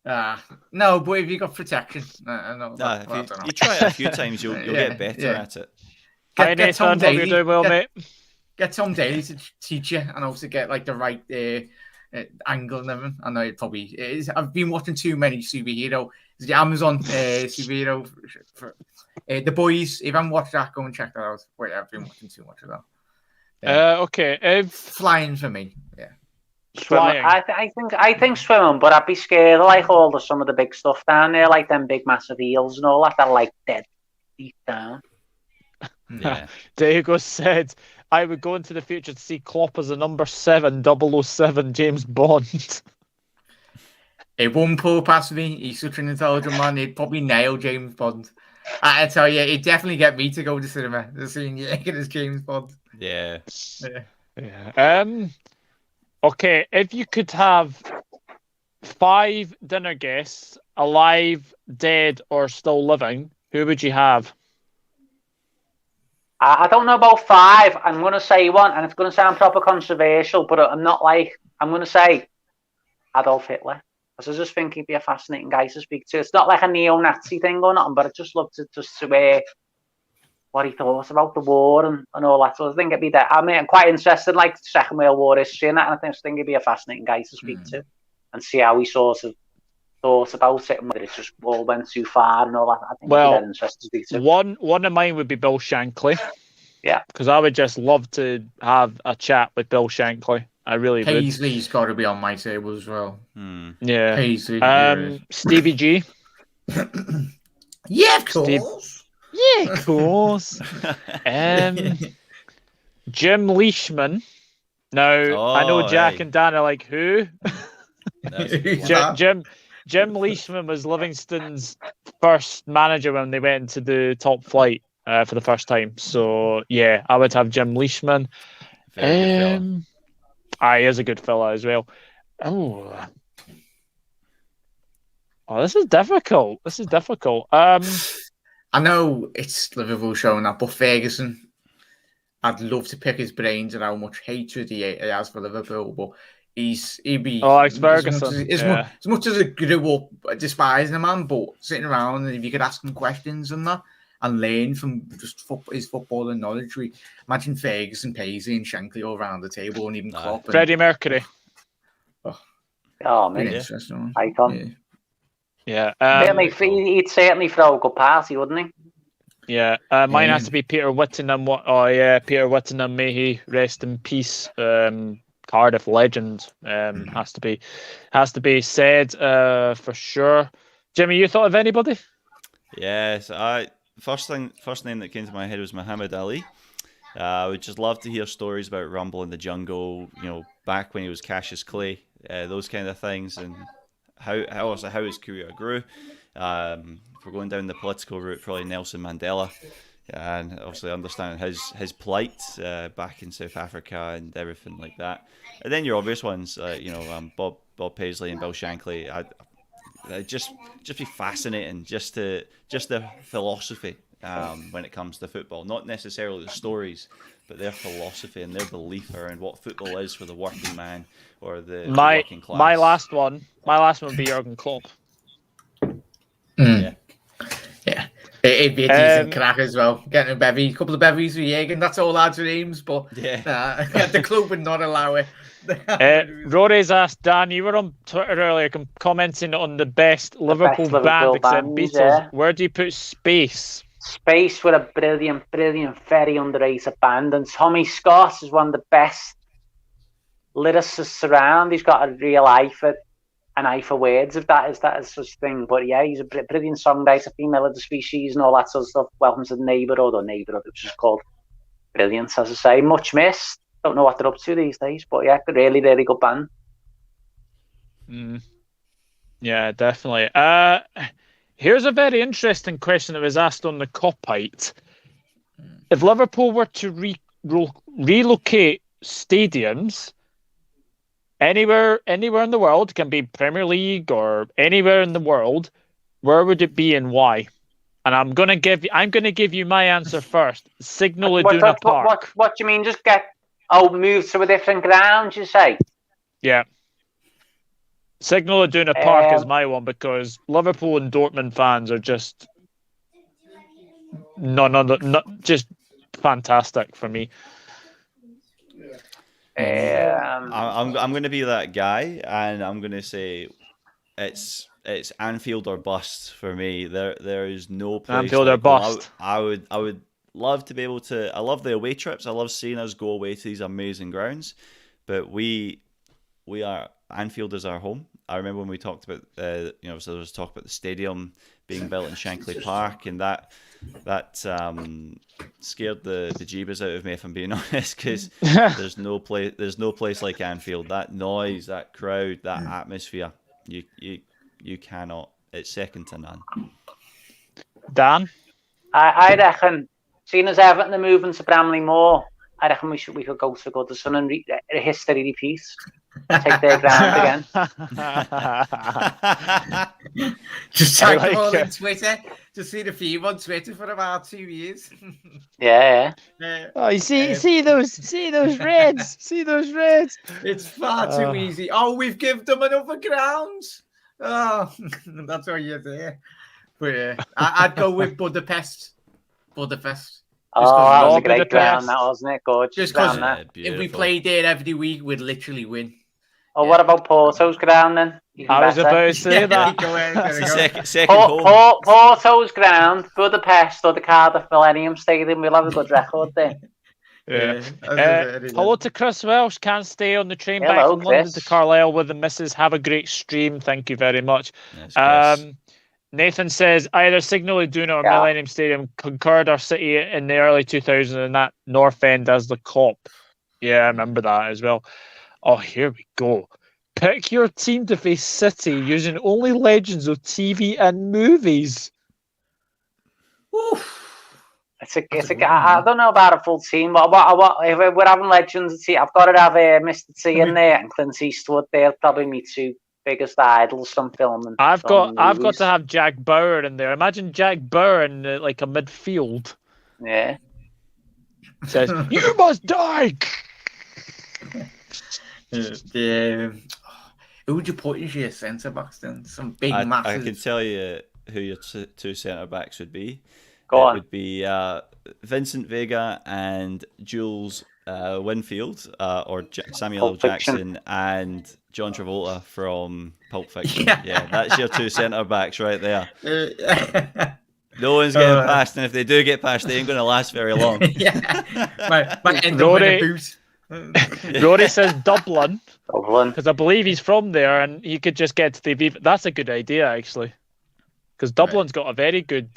No, but if you got protection, no, you try it a few times, you'll get better at it. Get Tom Daly. Hope you're doing well, mate. Get Tom Daly to teach you and also get like the right angle and everything. I know it probably is. I've been watching too many superhero. It's the Amazon superhero for The Boys. If I haven't watched that, go and check that out. Wait, I've been watching too much of that. Okay. Flying for me, yeah. Swimming. I think swimming, but I'd be scared of like some of the big stuff down there, like them big massive eels and all that. They're like dead deep down. Yeah. Diego said, I would go into the future to see Klopp as a number 7, 007 James Bond. It won't pull past me. He's such an intelligent man. He'd probably nail James Bond. I tell you, it'd definitely get me to go to cinema to see it as James Bond. Yeah. Okay, if you could have 5 dinner guests, alive, dead, or still living, who would you have? I don't know about 5. I'm going to say one, and it's going to sound proper controversial, but I'm going to say Adolf Hitler. Because I just think he'd be a fascinating guy to speak to. It's not like a neo-Nazi thing or nothing, but I'd just love to hear what he thought about the war and all that. So I think it'd be that. I mean, I'm quite interested in like Second World War history and that, and I think he'd be a fascinating guy to speak to and see how he sort of thought about it and whether it just all went too far and all that. I think it'd be interesting to speak to. One of mine would be Bill Shankly. Yeah. Because I would just love to have a chat with Bill Shankly. I really would. Paisley's got to be on my table as well. Yeah. Paisley. Stevie G. Yeah, of course. Yeah, of course. Jim Leishman. Now, I know Jack and Dan are like, who? Jim Leishman was Livingston's first manager when they went into the top flight for the first time. So, yeah, I would have Jim Leishman. He is a good fella as well. Oh, this is difficult. I know it's Liverpool showing that, but Ferguson, I'd love to pick his brains and how much hatred he has for Liverpool, but he'd be... Oh, it's Ferguson. As much as I grew up despising the man, but sitting around and if you could ask him questions and that, and learn from just his footballing knowledge. Imagine Ferguson, Paisley and Shankly all around the table and even Klopp. Freddie Mercury. Oh, man. Interesting. Icon. Yeah. He'd certainly throw a good party, wouldn't he? Yeah. Mine has to be Peter Whittingham. Peter Whittingham, may he rest in peace. Cardiff legend. Has to be said for sure. Jimmy, you thought of anybody? Yes, First name that came to my head was Muhammad Ali. I would just love to hear stories about Rumble in the Jungle, back when he was Cassius Clay, those kind of things, and how his career grew. If we're going down the political route, probably Nelson Mandela, and obviously understanding his plight back in South Africa and everything like that. And then your obvious ones, Bob Paisley and Bill Shankly. It'd just be fascinating, just the philosophy when it comes to football, not necessarily the stories, but their philosophy and their belief around what football is for the working man or the working class. My last one would be Jurgen Klopp. Yeah. It'd be a decent crack as well. Getting a couple of bevies with Jurgen, that's all our dreams, but the club would not allow it. Rory's asked, Dan, you were on Twitter earlier commenting on the best Liverpool band except Beatles. Yeah. Where do you put Space? Space were a brilliant, very underrated band, and Tommy Scott is one of the best lyricists around. He's got a real eye for words, if that is such a thing. But yeah, he's a brilliant songwriter, female of the species and all that sort of stuff. Welcome to the Neighbourhood, which is called brilliant, as I say. Much missed. Don't know what they're up to these days, but yeah, really good band. Yeah, definitely. Here's a very interesting question that was asked on the Kopite. If Liverpool were to relocate stadiums anywhere in the world, can be Premier League or anywhere in the world, where would it be and why? And I'm gonna give you my answer first. Signal Iduna Park. What do you mean? Just move to a different ground, you say? Yeah. Signal Iduna Park is my one because Liverpool and Dortmund fans are just just fantastic for me. I'm going to be that guy, and I'm going to say it's Anfield or bust for me. There is no place Anfield like or bust. I would love to be able to. I love the away trips. I love seeing us go away to these amazing grounds, but we are Anfield is our home. I remember when we talked about so there was talk about the stadium being built in Shankly Park, and that scared the jeebus out of me, if I'm being honest, because there's no place like Anfield. That noise, that crowd, that atmosphere, you cannot. It's second to none. Dan, I reckon, seeing as Everton are moving to Bramley Moor, I reckon we could go to Goodison and a history repeat. Take their ground again. Just tag them all on Twitter. Just see the feed on Twitter for about 2 years. Yeah. Oh, you see those Reds. See those Reds. It's far too easy. Oh, we've given them another ground. Oh, that's all you're there. But yeah, I'd go with Budapest. Oh, that was a great ground, that wasn't it? Gorgeous. Just because if we played there every week, we'd literally win. Oh, what about Porto's ground then? I was about to say that. Second home. Porto's ground, Budapest or the Cardiff Millennium Stadium. We'll have a good record there. Yeah. Hello to Chris Welsh. Can't stay on the train back from London to Carlisle with the missus. Have a great stream. Thank you very much. Yes, Nathan says either Signal Iduna or Millennium Stadium concurred our city in the early 2000s and that North End as the Kop. Yeah, I remember that as well. Oh, here we go. Pick your team to face City using only legends of TV and movies. Oof. I don't know about a full team, but what if we're having legends of TV, I've got to have Mr. T in there and Clint Eastwood there. Probably me two biggest idols from filming. I've got to have Jack Bauer in there. Imagine Jack Bauer in like a midfield. Yeah. Says, "You must die." Who would you put as your centre backs then? Some big massive. I can tell you who your two centre backs would be. It would be Vincent Vega and Jules Winfield, or Samuel L. Jackson and John Travolta from Pulp Fiction. Yeah, that's your two centre backs right there. No one's getting past, and if they do get past, they ain't going to last very long. Might end up with a boot. Rory says Dublin, because I believe he's from there, and he could just get to the Aviva. That's a good idea, actually, because Dublin's got a very good.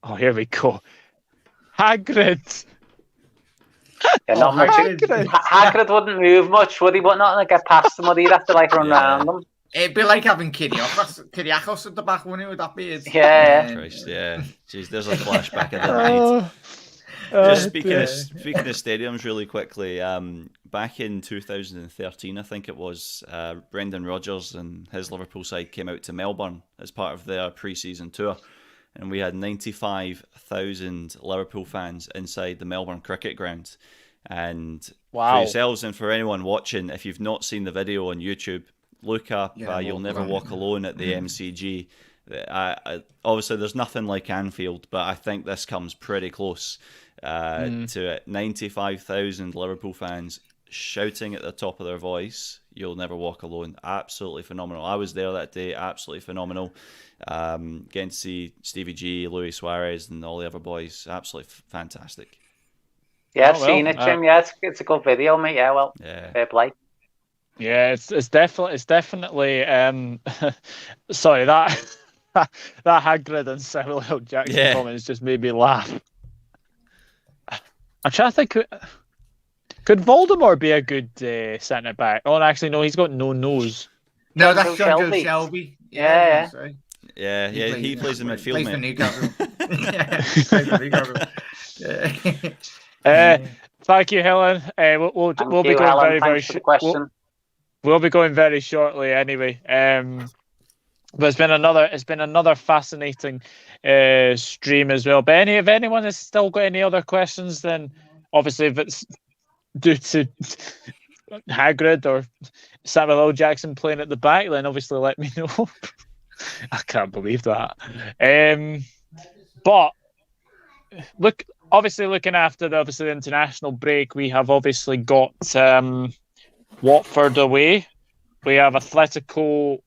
Oh, here we go. Hagrid. Hagrid wouldn't move much, would he? But not to get past him, would he? He'd have to run around them. It'd be like having Kyriakos at the back, wouldn't it? With that beard. Yeah. Christ, yeah. Jeez, there's a flashback of that night. Just speaking of stadiums really quickly, back in 2013, I think it was, Brendan Rodgers and his Liverpool side came out to Melbourne as part of their pre-season tour, and we had 95,000 Liverpool fans inside the Melbourne cricket ground. And for yourselves and for anyone watching, if you've not seen the video on YouTube, look up You'll Never Walk Alone at the MCG. Obviously, there's nothing like Anfield, but I think this comes pretty close to it. 95,000 Liverpool fans shouting at the top of their voice, "You'll never walk alone." Absolutely phenomenal. I was there that day. Absolutely phenomenal. Getting to see Stevie G, Luis Suarez, and all the other boys. Absolutely fantastic. Yeah, I've seen it, Jim. Yeah, it's a good video, mate. Yeah, fair play. Yeah, it's definitely sorry, that Hagrid and Samuel L. Jackson comments just made me laugh. I'm trying to think, could Voldemort be a good centre back? Oh, actually, no, he's got no nose. No, that's John Joe Shelby. Yeah. He plays in midfield, mate. Thank you, Helen. We'll be going very, very shortly. We'll be going very shortly anyway. But it's been another fascinating stream as well. But if anyone has still got any other questions, then obviously if it's due to Hagrid or Samuel L. Jackson playing at the back, then obviously let me know. I can't believe that. But looking after the international break, we have obviously got Watford away. We have Atletico.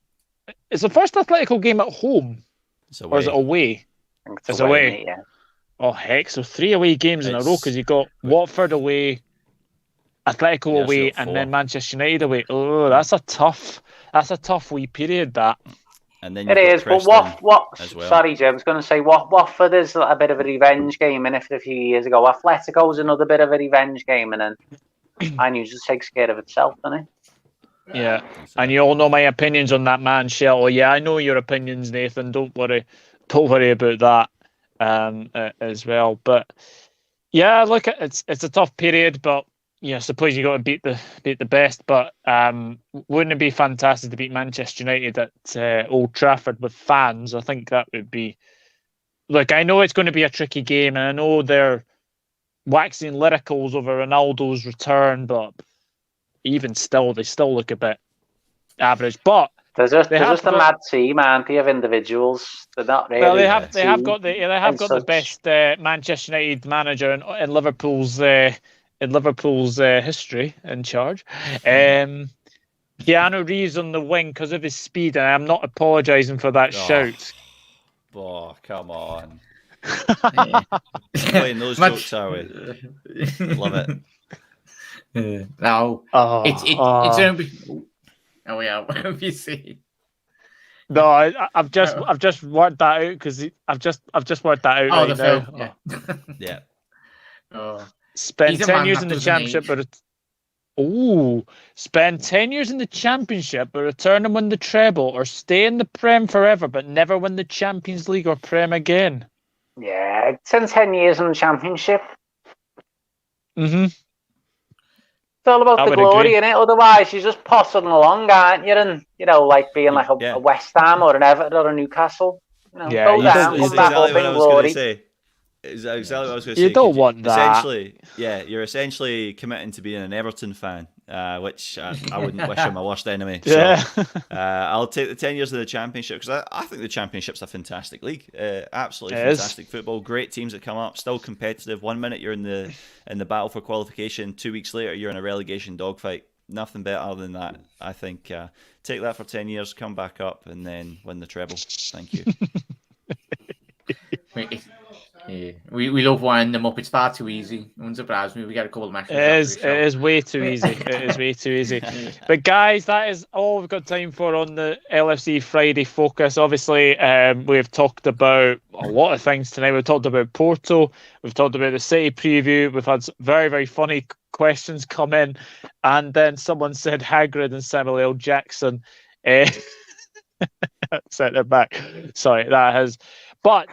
Is the first Atletico game at home? Or is it away? It's away. Yeah. Oh, heck. So 3 away games in a row because you've got Watford away, Atletico away, and then Manchester United away. Oh, that's a tough wee period, that. And then it is, but what? Sorry, Jim. I was going to say Watford is a bit of a revenge game, and if a few years ago, Atletico was another bit of a revenge game, and then Man U just takes care of itself, doesn't it? Yeah, and you all know my opinions on that man, Shell. Yeah, I know your opinions, Nathan. Don't worry about that as well. But yeah, look, it's a tough period, but I suppose you got to beat the best. But wouldn't it be fantastic to beat Manchester United at Old Trafford with fans? I think that would be. Look, I know it's going to be a tricky game, and I know they're waxing lyricals over Ronaldo's return, but even still, they still look a bit average. But there's just a mad team, man. They have individuals. They're not really. Well, they have got the best Manchester United manager in Liverpool's history in charge. Keanu Reeves on the wing because of his speed, and I'm not apologising for that shout. Oh, come on! Playing those jokes, are we? Love it. No, it's only. Oh yeah, what have you seen? No, I've just worked that out because I've just worked that out. Oh, the film. Yeah. Oh. Spend 10 years in the championship, spend 10 years in the championship, but return and win the treble, or stay in the Prem forever, but never win the Champions League or Prem again. Yeah, it's been 10 years in the championship. Mm-hmm. It's all about the glory, innit? Otherwise, you're just pottering along, aren't you? And like being like a West Ham or an Everton or a Newcastle. Go down, come back up in glory. Exactly what I was going to say. You don't want that. You're essentially committing to being an Everton fan, which I wouldn't wish on my worst enemy. So, yeah. I'll take the 10 years of the Championship because I think the Championship's a fantastic league. Absolutely fantastic football. Great teams that come up, still competitive. 1 minute you're in the battle for qualification. 2 weeks later you're in a relegation dogfight. Nothing better than that. I think take that for 10 years, come back up, and then win the treble. Thank you. Yeah. We love winding them up. It's far too easy. It wouldn't surprise me. We got a couple of matches. It is way too easy. It is way too easy. But guys, that is all we've got time for on the LFC Friday Focus. Obviously, we've talked about a lot of things tonight. We've talked about Porto. We've talked about the City preview. We've had very, very funny questions come in. And then someone said Hagrid and Samuel L. Jackson. Centre back. Sorry, that has... But...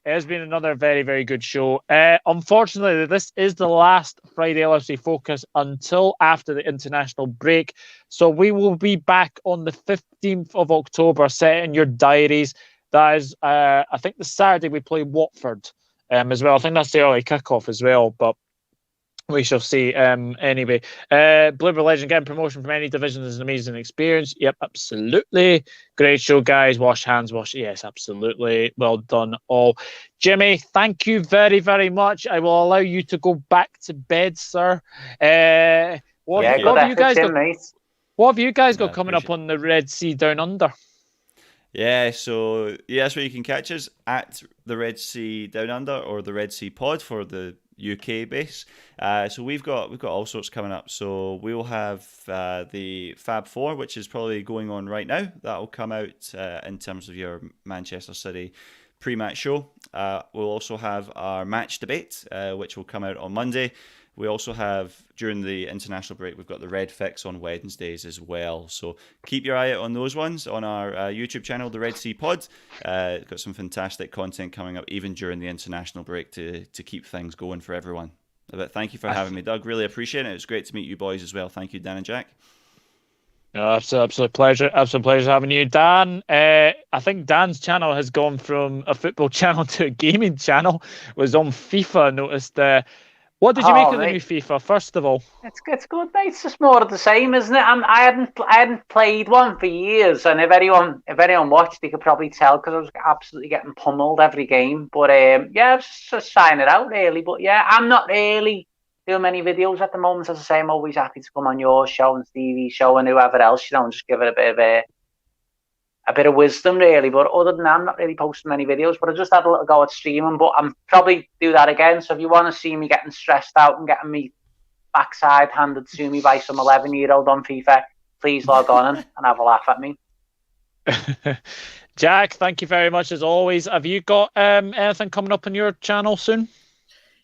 it has been another very, very good show. Unfortunately, this is the last Friday LFC Focus until after the international break. So we will be back on the 15th of October. Set in your diaries. That is, I think, the Saturday we play Watford as well. I think that's the early kickoff as well. But we shall see. Anyway, Blooper Legend getting promotion from any division is an amazing experience. Yep, absolutely. Great show, guys. Wash hands, yes, absolutely. Well done, all. Jimmy, thank you very, very much. I will allow you to go back to bed, sir. What have you guys got coming up on the Red Sea Down Under? Yeah, so that's where you can catch us at the Red Sea Down Under or the Red Sea Pod for the UK base. So we've got all sorts coming up. So we'll have the Fab Four, which is probably going on right now. That'll come out in terms of your Manchester City pre-match show. We'll also have our match debate, which will come out on Monday. We also have, during the international break, we've got the Red Fix on Wednesdays as well. So keep your eye out on those ones on our YouTube channel, the Red Sea Pod. Got some fantastic content coming up even during the international break to keep things going for everyone. But thank you for having me, Doug. Really appreciate it. It's great to meet you boys as well. Thank you, Dan and Jack. Absolute pleasure. Absolute pleasure having you, Dan. I think Dan's channel has gone from a football channel to a gaming channel. Was on FIFA. I noticed What did you make of the new FIFA, first of all? It's good, mate. It's just more of the same, isn't it? I hadn't played one for years, and if anyone watched, they could probably tell because I was absolutely getting pummeled every game. But I was just trying it out, really. But yeah, I'm not really doing many videos at the moment. As I say, I'm always happy to come on your show and Stevie's show and whoever else, and just give it a bit of wisdom, really. But other than that, I'm not really posting many videos, but I just had a little go at streaming, but I'm probably do that again. So if you want to see me getting stressed out and getting me backside handed to me by some 11-year-old on FIFA, please log on and have a laugh at me. Jack, thank you very much as always. Have you got anything coming up on your channel soon?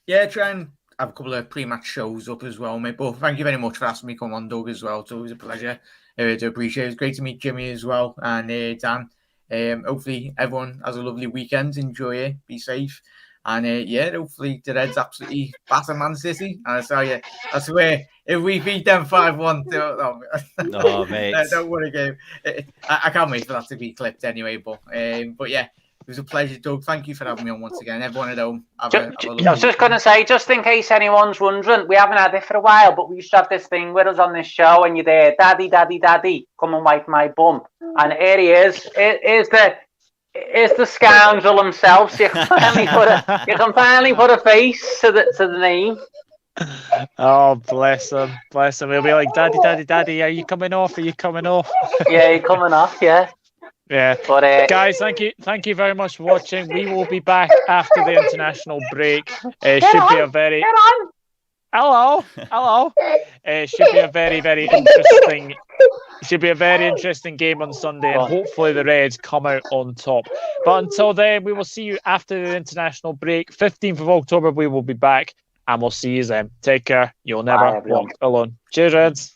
Yeah, try and have a couple of pre-match shows up as well, mate. But thank you very much for asking me to come on, Doug, as well. It's always a pleasure. I do appreciate it. It's great to meet Jimmy as well, and Dan. Hopefully everyone has a lovely weekend. Enjoy it. Be safe. And hopefully the Reds absolutely batter Man City. And I tell you, I swear, if we beat them 5-1, no, mate. Don't worry, game. I can't wait for that to be clipped anyway. But yeah, it was a pleasure, Doug. Thank you for having me on once again. Everyone at home. I was just going to say, just in case anyone's wondering, we haven't had it for a while, but we used to have this thing with us on this show, and you're there, Daddy, Daddy, Daddy, come and wipe my bum. And here he is. Here's the scoundrel himself. So you can finally put a face to the name. Oh, bless him. Bless him. He'll be like, Daddy, Daddy, Daddy, are you coming off? Are you coming off? Yeah, you're coming off, yeah. Yeah, but guys, thank you very much for watching. We will be back after the international break. Should be a very hello. Should be a very interesting. Should be a very interesting game on Sunday, and hopefully the Reds come out on top. But until then, we will see you after the international break. 15th of October, we will be back, and we'll see you then. Take care. You'll never walk alone. Cheers, Reds.